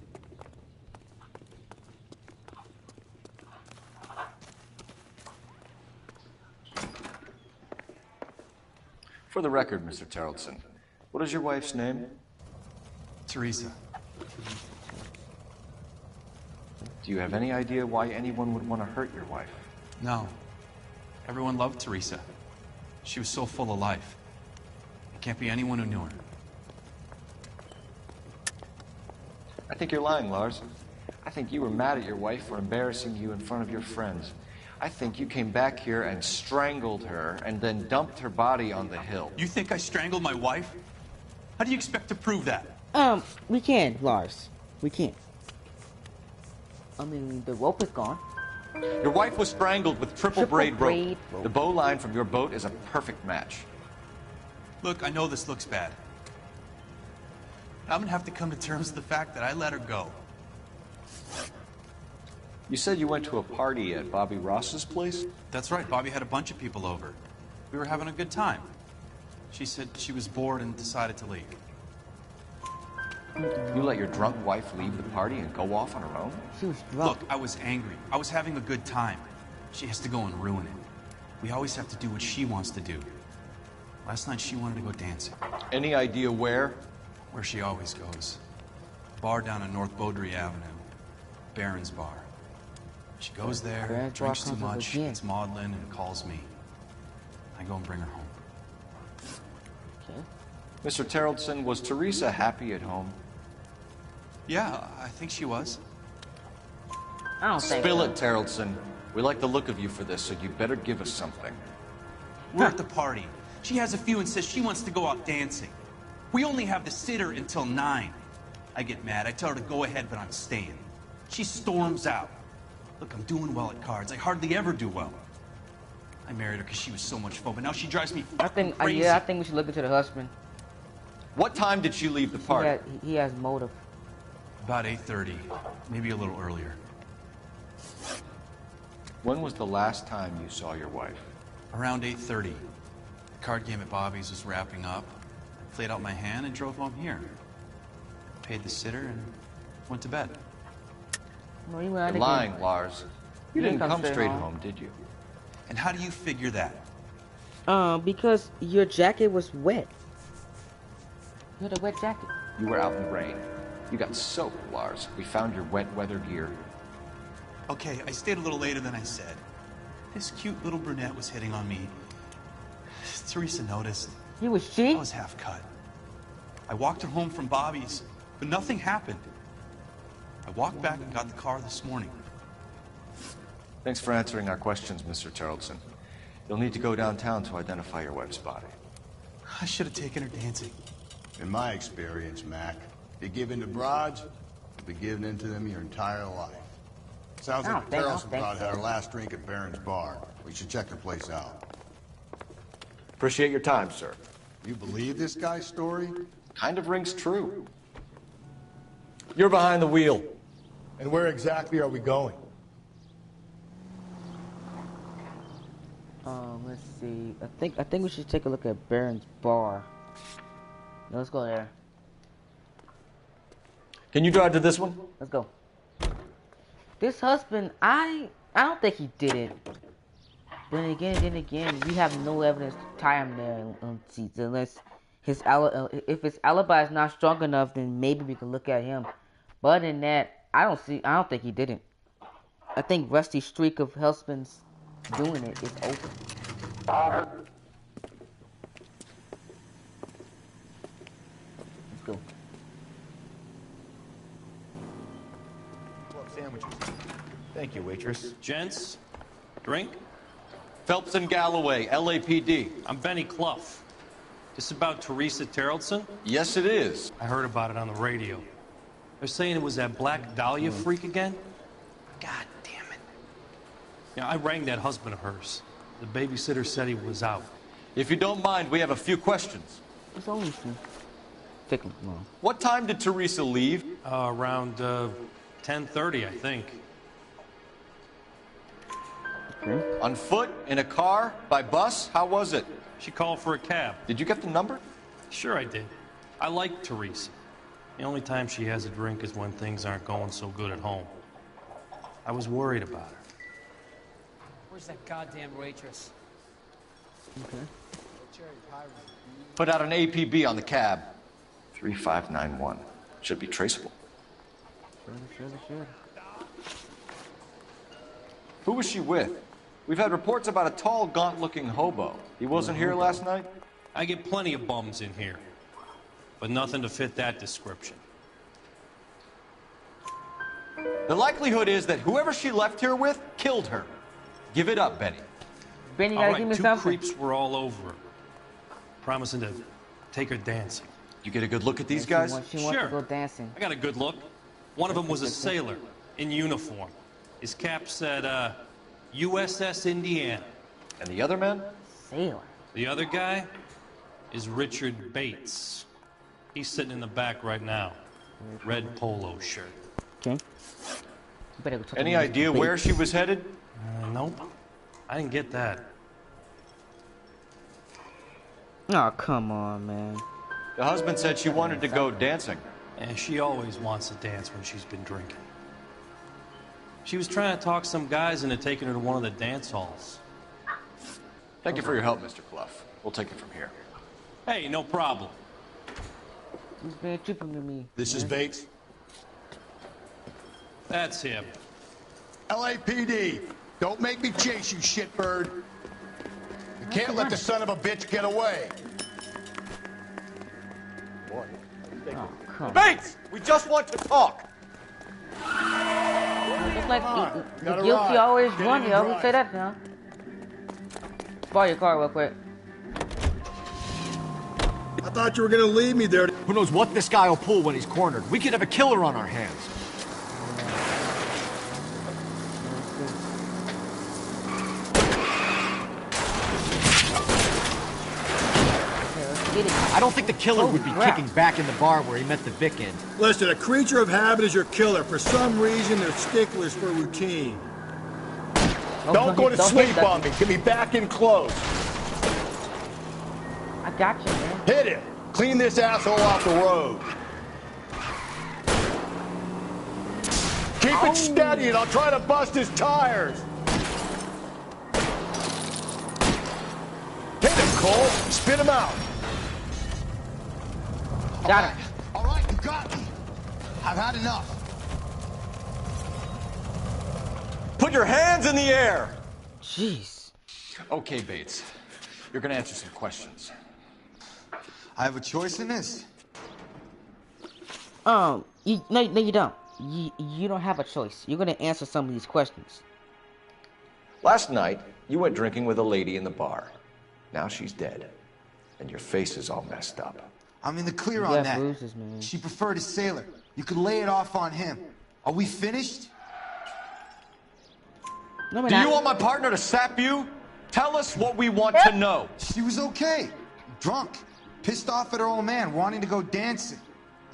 For the record, Mr. Terrelson, what is your wife's name? Teresa. Do you have any idea why anyone would want to hurt your wife? No. Everyone loved Teresa. She was so full of life. There can't be anyone who knew her. I think you're lying, Lars. I think you were mad at your wife for embarrassing you in front of your friends. I think you came back here and strangled her and then dumped her body on the hill. You think I strangled my wife? How do you expect to prove that? We can, Lars. We can. I mean, the rope is gone. Your wife was strangled with triple braid rope. rope. The bow line from your boat is a perfect match. Look, I know this looks bad. I'm gonna have to come to terms with the fact that I let her go. You said you went to a party at Bobby Ross's place? That's right. Bobby had a bunch of people over. We were having a good time. She said she was bored and decided to leave. You let your drunk wife leave the party and go off on her own? She was drunk. Look, I was angry. I was having a good time. She has to go and ruin it. We always have to do what she wants to do. Last night she wanted to go dancing. Any idea where? Where she always goes. Bar down on North Beaudry Avenue. Baron's Bar. She goes there, Baron's drinks Bar too comes up much, again. gets maudlin, and calls me. I go and bring her home. Okay. Mr. Terrellson, was Teresa happy at home? Yeah, I think she was. I don't think Spill so. it, Terrellson. We like the look of you for this, so you better give us something. We're at the party. She has a few and says she wants to go out dancing. We only have the sitter until 9. I get mad. I tell her to go ahead, but I'm staying. She storms out. Look, I'm doing well at cards. I hardly ever do well. I married her because she was so much fun, but now she drives me I think, crazy. yeah, I think we should look into the husband. What time did she leave the party? He has motive. About 8:30, maybe a little earlier. When was the last time you saw your wife? Around 8:30. The card game at Bobby's was wrapping up. I played out my hand and drove home here. Paid the sitter and went to bed. No, he You're went out lying, again. Lars. You didn't come straight home, did you? And how do you figure that? Because your jacket was wet. You had a wet jacket. You were out in the rain. You got soaked, Lars. We found your wet weather gear. Okay, I stayed a little later than I said. This cute little brunette was hitting on me. Teresa noticed. He was she? I was half cut. I walked her home from Bobby's, but nothing happened. I walked back and got the car this morning. Thanks for answering our questions, Mr. Terrellson. You'll need to go downtown to identify your wife's body. I should have taken her dancing. In my experience, Mac, you give in to broads, you'll be giving in to them your entire life. Sounds like the Terrellson crowd had our last drink at Baron's Bar. We should check the place out. Appreciate your time, sir. You believe this guy's story? Kind of rings true. You're behind the wheel. And where exactly are we going? Let's see. I think we should take a look at Baron's Bar. Yeah, let's go there. Can you drive to this one? Let's go. This husband, I don't think he did it. Then again, we have no evidence to tie him there unless if his alibi is not strong enough, then maybe we can look at him. But in that, I don't think he didn't. I think Rusty's streak of husbands doing it is over. Let's go. Sandwiches. Thank you, waitress. Gents, drink? Phelps and Galloway, LAPD. I'm Benny Clough. This about Teresa Terrellson? Yes, it is. I heard about it on the radio. They're saying it was that Black Dahlia freak again? God damn it. Yeah, I rang that husband of hers. The babysitter said he was out. If you don't mind, we have a few questions. It's only fickle. What time did Teresa leave? Around 10:30, I think. Okay. On foot? In a car? By bus? How was it? She called for a cab. Did you get the number? Sure I did. I like Teresa. The only time she has a drink is when things aren't going so good at home. I was worried about her. Where's that goddamn waitress? Okay. Put out an APB on the cab. 3591. Should be traceable. Sure. Who was she with? We've had reports about a tall, gaunt-looking hobo. He wasn't here last night? I get plenty of bums in here, but nothing to fit that description. The likelihood is that whoever she left here with killed her. Give it up, Benny. Benny, All gotta right, give me two something. creeps were all over her, promising to take her dancing. You get a good look at these guys? She wants to go dancing. I got a good look. One of them was a sailor in uniform. His cap said, USS Indiana. And the other man? Sailor. The other guy is Richard Bates. He's sitting in the back right now. Red polo shirt. Okay. Any idea where she was headed? Nope. I didn't get that. Oh, come on, man. The husband said she wanted to go dancing. And she always wants to dance when she's been drinking. She was trying to talk some guys into taking her to one of the dance halls. Thank you for your help, Mr. Clough. We'll take it from here. Hey, no problem. He's been tripping with me. This is Bates. That's him. LAPD, don't make me chase you, shitbird. You can't let the son of a bitch get away. Bates! We just want to talk! Just like the guilty always won, you always say that now. Borrow your car real quick. I thought you were gonna leave me there. Who knows what this guy will pull when he's cornered? We could have a killer on our hands. I don't think the killer would be kicking back in the bar where he met the Vic end. Listen, a creature of habit is your killer. For some reason, they're sticklers for routine. Don't go to sleep on me. Get me back in close. I got you, man. Hit him. Clean this asshole off the road. Keep it steady and I'll try to bust his tires. Hit him, Cole. Spit him out. Got him. All right, you got me. I've had enough. Put your hands in the air! Jeez. Okay, Bates. You're gonna answer some questions. I have a choice in this? No, you don't. You don't have a choice. You're gonna answer some of these questions. Last night, you went drinking with a lady in the bar. Now she's dead. And your face is all messed up. I'm in the clear on that. Bruises, man. She preferred a sailor. You could lay it off on him. Are we finished? No, Do you want my partner to sap you? Tell us what we want to know. She was okay. Drunk. Pissed off at her old man, wanting to go dancing.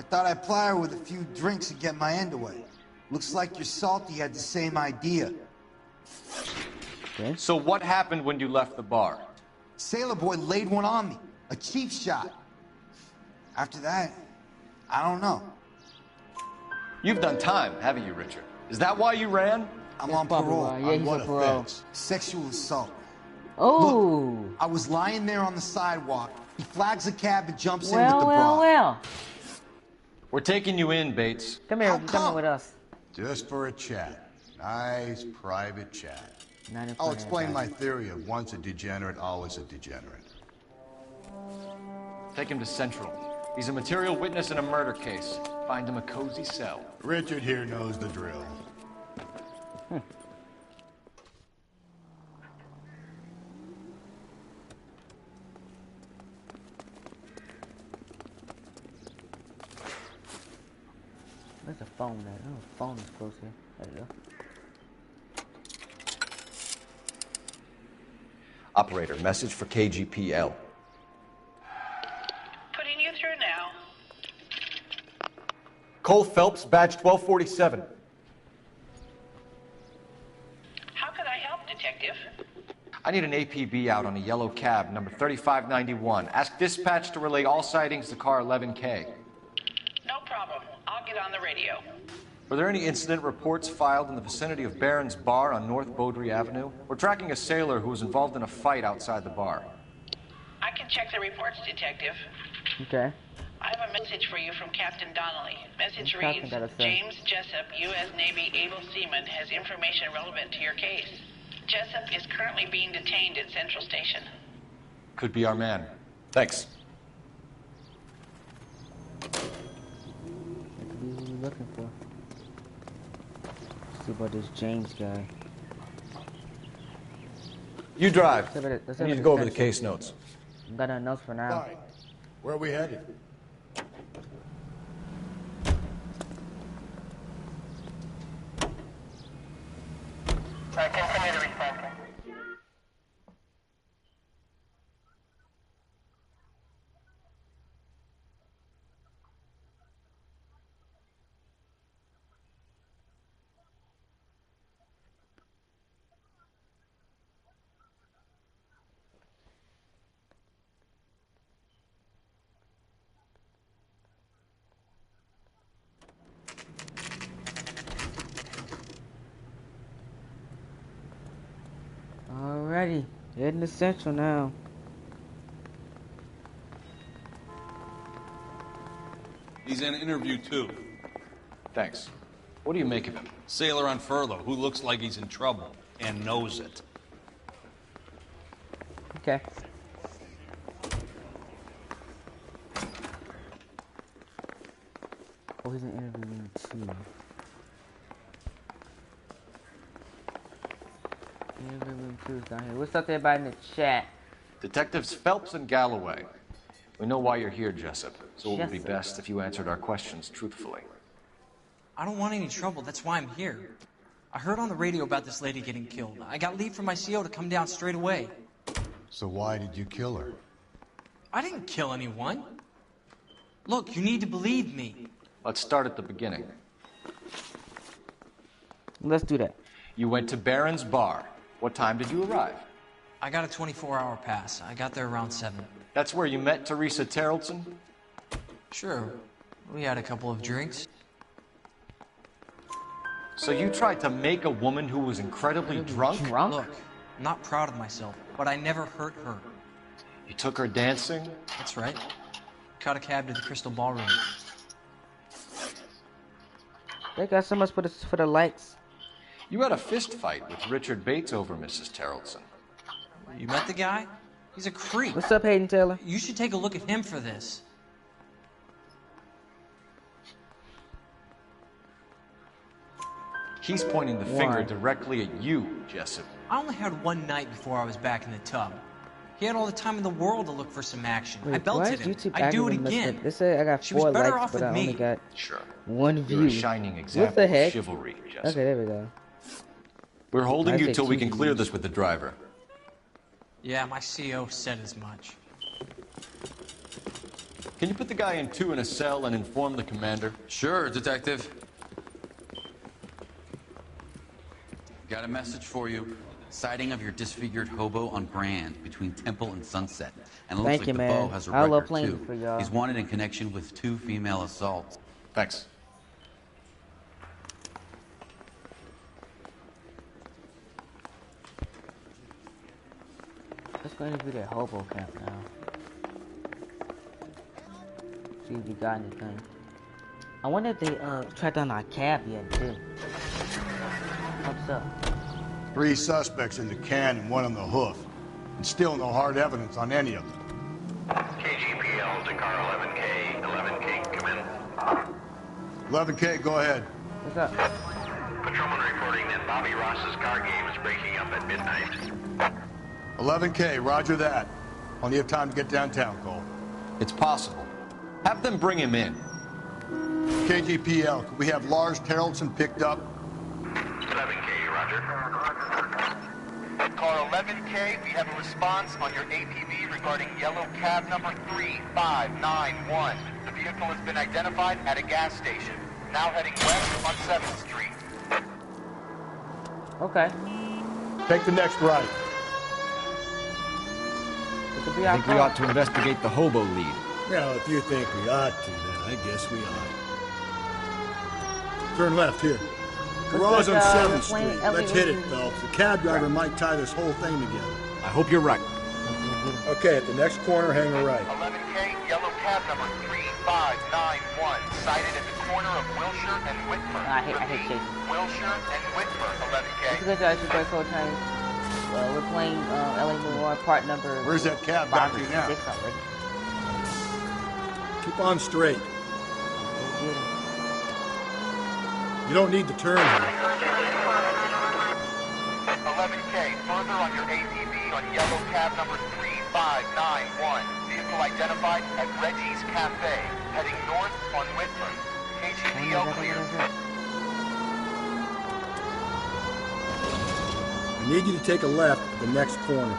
I thought I'd ply her with a few drinks and get my end away. Looks like your salty had the same idea. Okay. So what happened when you left the bar? Sailor boy laid one on me. A cheap shot. After that, I don't know. You've done time, haven't you, Richard? Is that why you ran? I'm on parole. Yeah, he's on parole. Sexual assault. Oh. Look, I was lying there on the sidewalk. He flags a cab and jumps in with the bra. Well. We're taking you in, Bates. Come here, come with us. Just for a chat. Nice private chat. Not in I'll front of explain my everybody. theory of once a degenerate, always a degenerate. Take him to Central. He's a material witness in a murder case. Find him a cozy cell. Richard here knows the drill. Where's the phone at? Oh, the phone is close here. There you go. Operator, message for KGPL. Putting you through now. Cole Phelps, badge 1247. How could I help, Detective? I need an APB out on a yellow cab, number 3591. Ask dispatch to relay all sightings to car 11K. No problem. I'll get on the radio. Were there any incident reports filed in the vicinity of Barron's Bar on North Beaudry Avenue? We're tracking a sailor who was involved in a fight outside the bar. I can check the reports, Detective. Okay. I have a message for you from Captain Donnelly. Message What's reads, Captain got to say? James Jessup, U.S. Navy able seaman, has information relevant to your case. Jessup is currently being detained at Central Station. Could be our man. Thanks. That could be who we're looking for. Let's see about this James guy. You drive. Let's I need to go over the case notes. Got nothing else for now. Fine. Where are we headed? Continue to respond. Alrighty, heading to Central now. He's in interview 2. Thanks. What do you make of him? Sailor on furlough who looks like he's in trouble and knows it. Okay. Oh, he's in interview 2. Interview 2 is down here. What's up there about in the chat? Detectives Phelps and Galloway. We know why you're here, Jessup, so it would be best if you answered our questions truthfully. I don't want any trouble, that's why I'm here. I heard on the radio about this lady getting killed. I got leave from my CO to come down straight away. So why did you kill her? I didn't kill anyone. Look, you need to believe me. Let's start at the beginning. Let's do that. You went to Barron's Bar. What time did you arrive? I got a 24-hour pass. I got there around 7. That's where you met Teresa Terrelson? Sure. We had a couple of drinks. So you tried to make a woman who was incredibly drunk? Look, I'm not proud of myself, but I never hurt her. You took her dancing? That's right. Caught a cab to the Crystal Ballroom. They got so much for the likes. You had a fist fight with Richard Bates over Mrs. Terrelson. You met the guy? He's a creep. What's up, Hayden Taylor? You should take a look at him for this. He's pointing the finger directly at you, Jessup. I only had one night before I was back in the tub. He had all the time in the world to look for some action. Wait, I belted him. I'd do it again. They say I got She was 4 better likes, off but with I me. only got Sure. 1 view. You're a shining example What the heck? of chivalry, Jessup. Okay, there we go. We're holding you say till we 2 can clear views. this with the driver. Yeah, my CO said as much. Can you put the guy in 2 in a cell and inform the commander? Sure, Detective. Got a message for you. Sighting of your disfigured hobo on Grand between Temple and Sunset. And it looks Thank like you, the man. Beau has a I love record, playing too. for y'all. He's wanted in connection with 2 female assaults. Thanks. Let's go interview that hobo camp now. See if we got anything. I wonder if they tracked down our cab yet, too. What's up? 3 suspects in the can and 1 on the hoof. And still no hard evidence on any of them. KGPL to car 11K. 11K, come in. 11K, go ahead. What's up? Patrolman reporting that Bobby Ross's car game is breaking up at midnight. 11K, roger that. Only have time to get downtown, Cole. It's possible. Have them bring him in. KGPL, could we have Lars Terrelson picked up? 11K, roger. Car 11K, we have a response on your APB regarding yellow cab number 3591. The vehicle has been identified at a gas station. Now heading west on 7th Street. Okay. Take the next right. I think we ought to investigate the hobo lead. Well, if you think we ought to, then I guess we ought. Turn left here. Garage on 7th Street. Let's hit it, Phelps. The cab driver might tie this whole thing together. I hope you're right. Okay, at the next corner, hang a right. 11K, yellow cab number 3591, sighted at the corner of Wilshire and Whitford. I hate chasing. Wilshire and Whitford, 11K. It's a good job, it's your boy Train. We're playing LA Noire part number. Where's that cab 5 back or to now? 6 already. Keep on straight. You don't need to turn here. 11K, further on your APB on yellow cab number 3591. Vehicle identified at Reggie's Cafe, heading north on Whitford. KGPL clear. I need you to take a left at the next corner.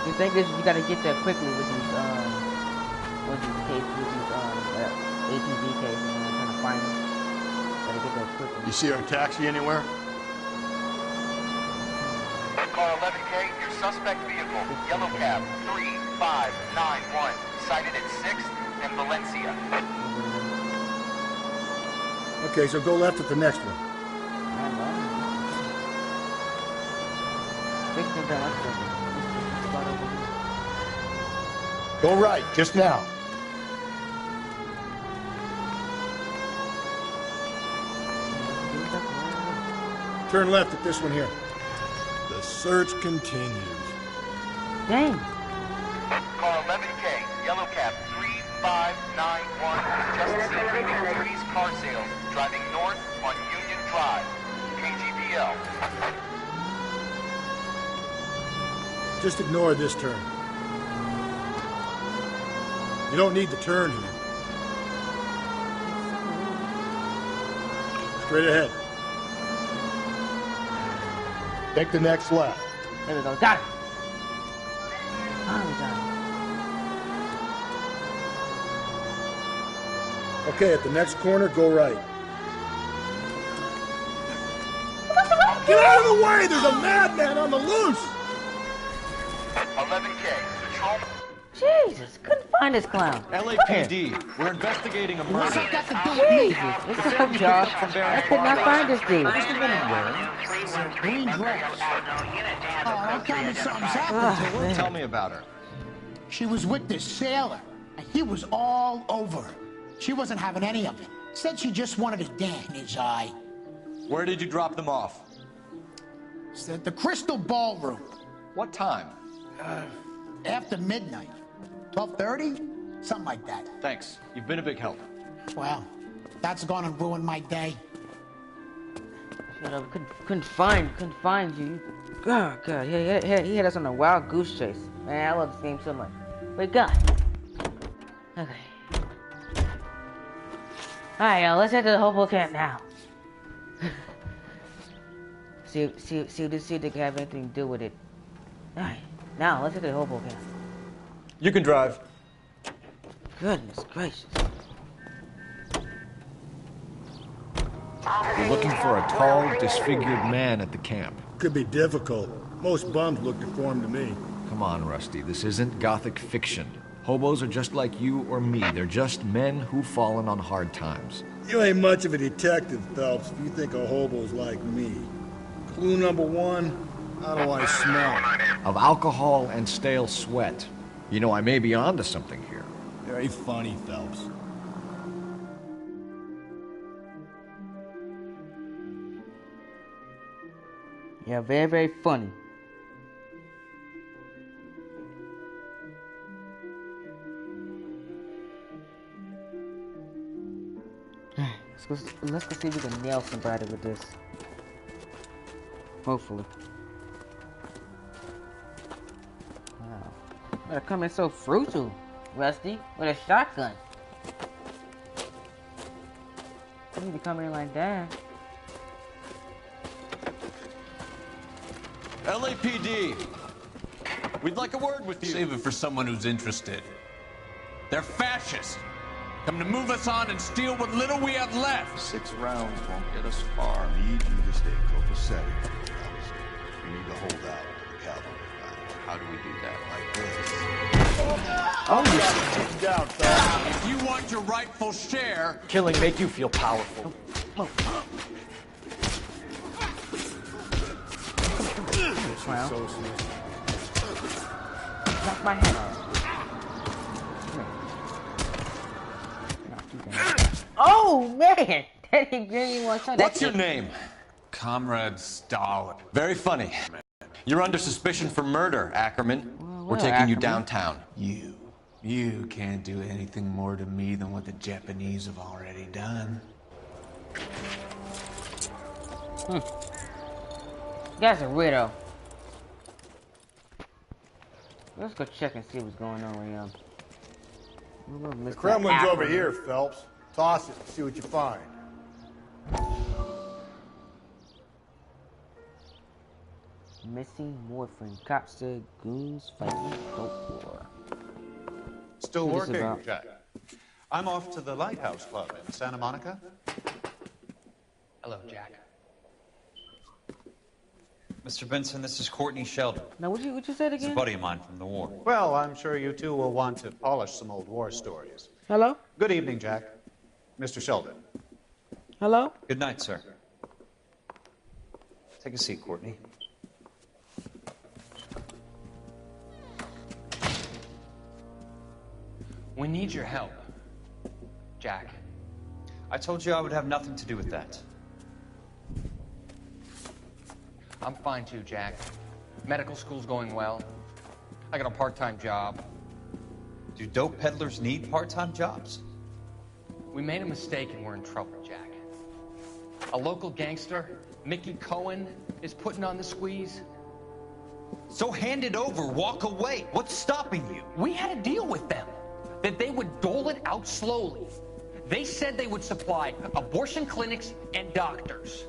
The thing is, you gotta get there quickly with these ATV cases. I'm trying to find them. Gotta get there quickly. You see our taxi anywhere? Car 11K, your suspect vehicle, yellow cab 3591, sighted at 6th and Valencia. Okay, so go left at the next one. fixing the Go right, just now. Turn left at this one here. The search continues. Dang. Car 11K, yellow cab 3591, just seen Trees Car Sales, driving north on Union Drive, KGPL. Just ignore this turn. You don't need the turn here. Straight ahead. Take the next left. There we go. Got it. Oh, we got it. Okay, at the next corner, go right. Get out of the way! There's a madman on the loose! 11K, patrol. Jesus, couldn't find this clown. LAPD, we're investigating a murder. Jesus, what's up, Josh? I could not find this dude. What is the woman wearing? Green dress. Oh, don't tell me something's happened to her. Tell me about her. She was with this sailor, and he was all over her. She wasn't having any of it. Said she just wanted a dent in his eye. Where did you drop them off? Said the Crystal Ballroom. What time? After midnight. 12:30? Something like that. Thanks. You've been a big help. Well, that's gonna ruin my day. Shut up. Couldn't find you. Oh, God. He had us on a wild goose chase. Man, I love this game so much. Wait, God. Okay. Alright, y'all. Let's head to the hobo camp now. see if they can have anything to do with it. Alright. Now, let's head to the hobo camp. You can drive. Goodness gracious. We're looking for a tall, disfigured man at the camp. Could be difficult. Most bums look deformed to me. Come on, Rusty. This isn't gothic fiction. Hobos are just like you or me. They're just men who've fallen on hard times. You ain't much of a detective, Phelps, if you think a hobo's like me. Clue number one, how do I smell? Of alcohol and stale sweat. You know, I may be onto something here. Very funny, Phelps. Yeah, very, very funny. Let's go see if we can nail somebody with this. Hopefully. Wow. Better come in so frugal, Rusty, with a shotgun. You need to come in like that. LAPD, we'd like a word with you. Save it for someone who's interested. They're fascists. Come to move us on and steal what little we have left. 6 rounds won't get us far. I need you to stay copacetic. You need to hold out until the cavalry arrives. How do we do that? Like this. Oh, you got to take him down, Phelps. If you want your rightful share... Killing make you feel powerful. Wow. Knock my head off. Oh, man! That didn't give me one shot. What's your name? Comrade Stalin. Very funny. You're under suspicion for murder, Ackerman. We're taking you downtown. You can't do anything more to me than what the Japanese have already done. You guys are weirdo. Let's go check and see what's going on with The Kremlin's over here, Phelps. Toss it and see what you find. Missing morphine. Cops said goons fighting dope war. Still What is it working, about? Jack. I'm off to the Lighthouse Club in Santa Monica. Hello, Jack. Mr. Benson, this is Courtney Sheldon. Now, what you said He's a again? buddy of mine from the war. Well, I'm sure you two will want to polish some old war stories. Hello? Good evening, Jack. Mr. Sheldon. Hello? Good night, sir. Take a seat, Courtney. We need your help. Jack. I told you I would have nothing to do with that. I'm fine too, Jack. Medical school's going well. I got a part-time job. Do dope peddlers need part-time jobs? We made a mistake and we're in trouble, Jack. A local gangster, Mickey Cohen, is putting on the squeeze. So hand it over, walk away. What's stopping you? We had a deal with them, that they would dole it out slowly. They said they would supply abortion clinics and doctors.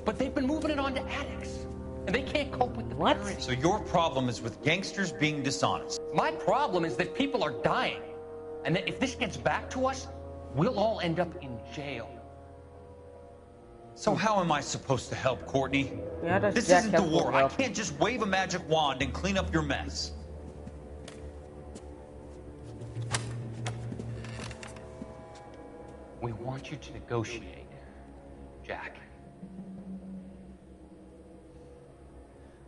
But they've been moving it on to addicts. And they can't cope with the tyranny. So your problem is with gangsters being dishonest? My problem is that people are dying. And that if this gets back to us, we'll all end up in jail. So how am I supposed to help, Courtney? Yeah, this Jack isn't the war. I help. can't just wave a magic wand and clean up your mess. We want you to negotiate, Jack.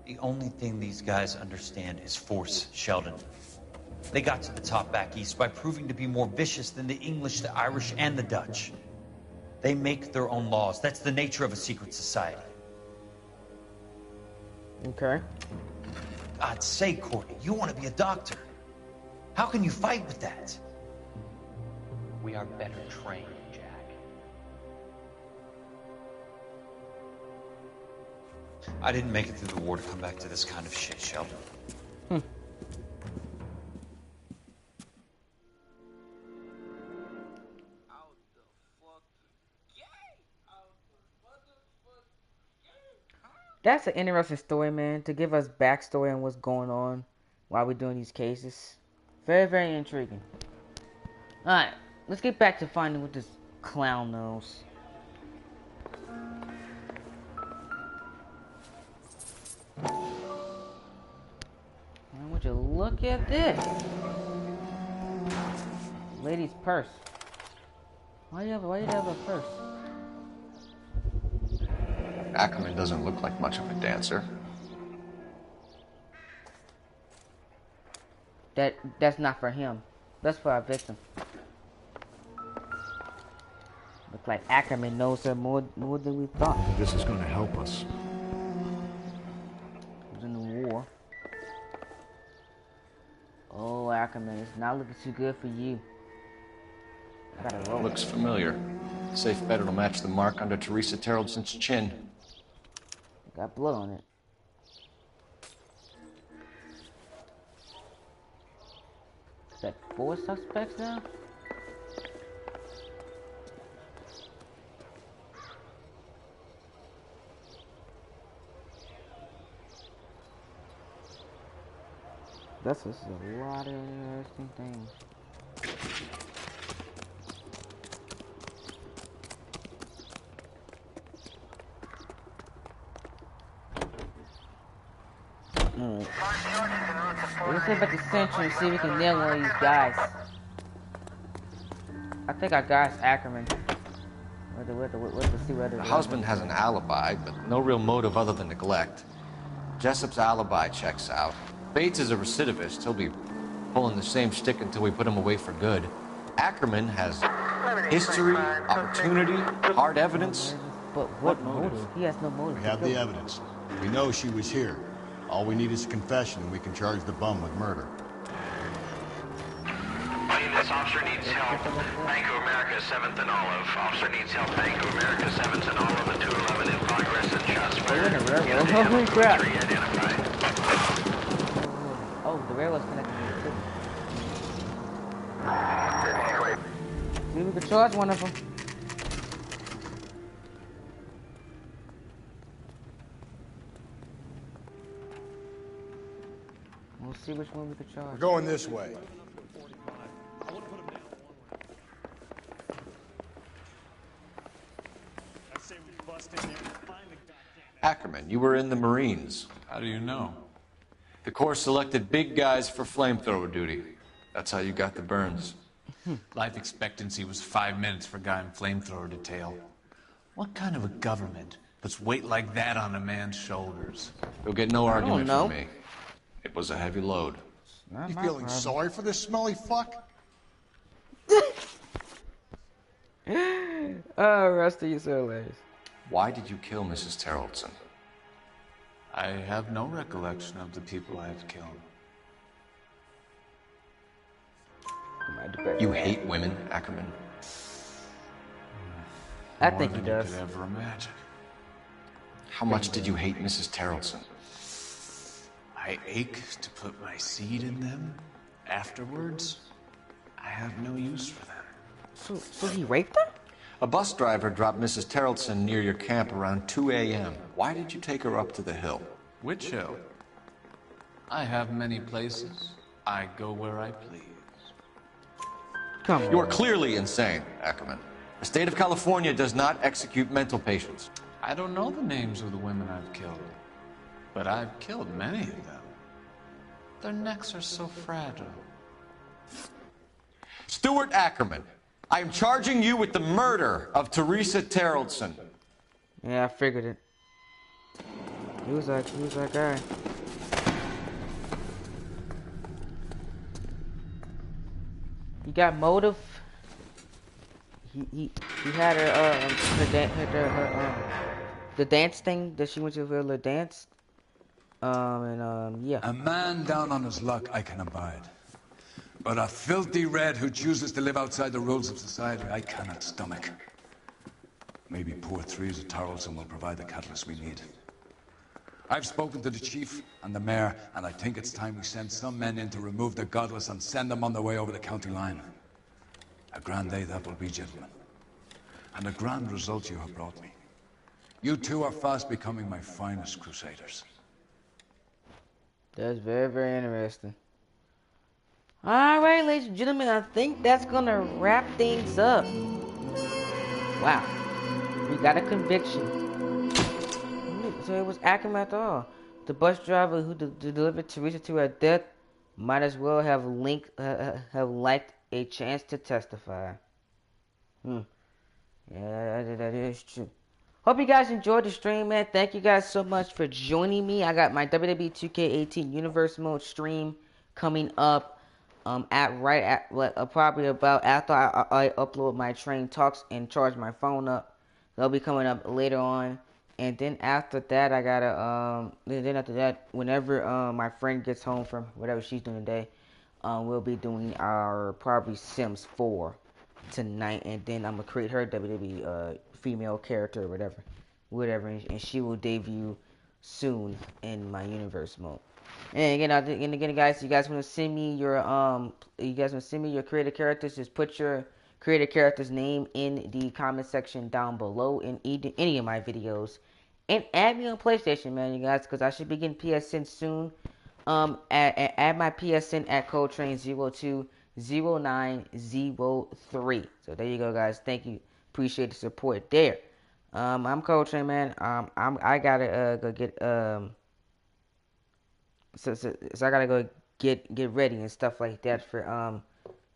The only thing these guys understand is force, Sheldon. They got to the top back east by proving to be more vicious than the English, the Irish, and the Dutch. They make their own laws. That's the nature of a secret society. Okay. God's sake, Courtney, you want to be a doctor. How can you fight with that? We are better trained, Jack. I didn't make it through the war to come back to this kind of shit, Sheldon. That's an interesting story, man, to give us backstory on what's going on while we're doing these cases. Very, very intriguing. Alright, let's get back to finding what this clown knows. And would you look at this? Lady's purse. Why do you have a purse? Ackerman doesn't look like much of a dancer. That's not for him. That's for our victim. Look like Ackerman knows her more than we thought. This is going to help us. He was in the war. Oh, Ackerman, it's not looking too good for you. I got a rope. Looks familiar. Safe bet it'll match the mark under Teresa Terreldson's chin. Got blood on it. Is that 4 suspects now? This is a lot of interesting things. Let's see about the Century and see if we can nail one of these guys. I think our guy's Ackerman. The husband has an alibi, but no real motive other than neglect. Jessup's alibi checks out. Bates is a recidivist. He'll be pulling the same shtick until we put him away for good. Ackerman has history, opportunity, hard evidence. But what motive? He has no motive. We have the evidence. We know she was here. All we need is a confession, and we can charge the bum with murder. This officer needs help. Bank of America, 7th and Olive. Officer needs help. Bank of America, 7th and Olive, and 211 in progress and shots fired. Holy crap. Oh, the railroad's connected to it too. Maybe we could charge one of them. We'll see which one we could charge. We're going this way. Ackerman, you were in the Marines. How do you know? The Corps selected big guys for flamethrower duty. That's how you got the burns. Life expectancy was 5 minutes for a guy in flamethrower detail. What kind of a government puts weight like that on a man's shoulders? You'll get no argument from me. It was a heavy load. You feeling sorry for this smelly fuck? Oh, Rusty, you're so hilarious. Why did you kill Mrs. Terrellson? I have no recollection of the people I have killed. You hate women, Ackerman? I think he does. Could ever imagine. How much did you hate Mrs. Terrellson? I ache to put my seed in them. Afterwards, I have no use for them. So he raped her? A bus driver dropped Mrs. Terrellson near your camp around 2 a.m. Why did you take her up to the hill? Which hill? I have many places. I go where I please. Come on. You are clearly insane, Ackerman. The state of California does not execute mental patients. I don't know the names of the women I've killed, but I've killed many of them. Their necks are so fragile. Stuart Ackerman, I am charging you with the murder of Teresa Terrellson. Yeah, I figured it. Who's that guy? He got motive. He had the dance thing that she went to the dance. Yeah. A man down on his luck I can abide. But a filthy red who chooses to live outside the rules of society I cannot stomach. Maybe poor Teresa Tarleton will provide the catalyst we need. I've spoken to the chief and the mayor, and I think it's time we send some men in to remove the godless and send them on their way over the county line. A grand day that will be, gentlemen. And a grand result you have brought me. You two are fast becoming my finest crusaders. That's very, very interesting. Alright, ladies and gentlemen, I think that's gonna wrap things up. Wow. We got a conviction. So it was Ackerman after all. The bus driver who delivered Teresa to her death might as well have liked a chance to testify. Yeah, that is true. Hope you guys enjoyed the stream, man. Thank you guys so much for joining me. I got my WWE 2K18 Universe Mode stream coming up probably about after I upload my train talks and charge my phone up. They'll be coming up later on. And then after that, I gotta then after that, whenever my friend gets home from whatever she's doing today, we'll be doing our probably Sims 4 tonight, and then I'm gonna create her WWE female character or whatever, and she will debut soon in my universe mode. And again, guys, you guys want to send me your creative characters? Just put your creative character's name in the comment section down below in any of my videos, and add me on PlayStation, man, you guys, because I should be getting PSN soon. Add my PSN at CodeTrain020903. So there you go, guys. Thank you, appreciate the support there. I'm CodeTrain, man. I gotta go get so I gotta go get ready and stuff like that for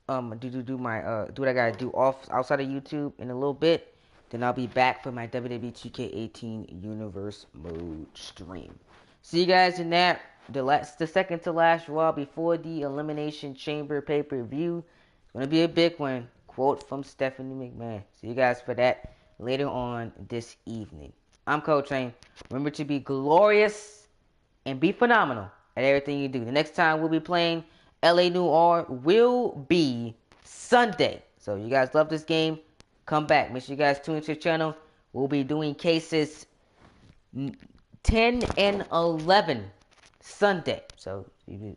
do what I gotta do outside of YouTube in a little bit. Then I'll be back for my WWE 2K18 Universe Mode stream. See you guys in that. The second to last Raw before the Elimination Chamber pay-per-view. It's gonna be a big one. Quote from Stephanie McMahon. See you guys for that later on this evening. I'm CodeTrain. Remember to be glorious and be phenomenal at everything you do. The next time we'll be playing LA Noire will be Sunday. So if you guys love this game, come back. Make sure you guys tune into the channel. We'll be doing cases 10 and 11 Sunday. So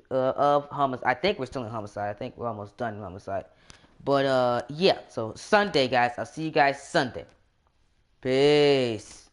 of homicide. I think we're still in homicide. I think we're almost done in homicide. But yeah, so Sunday, guys. I'll see you guys Sunday. Peace.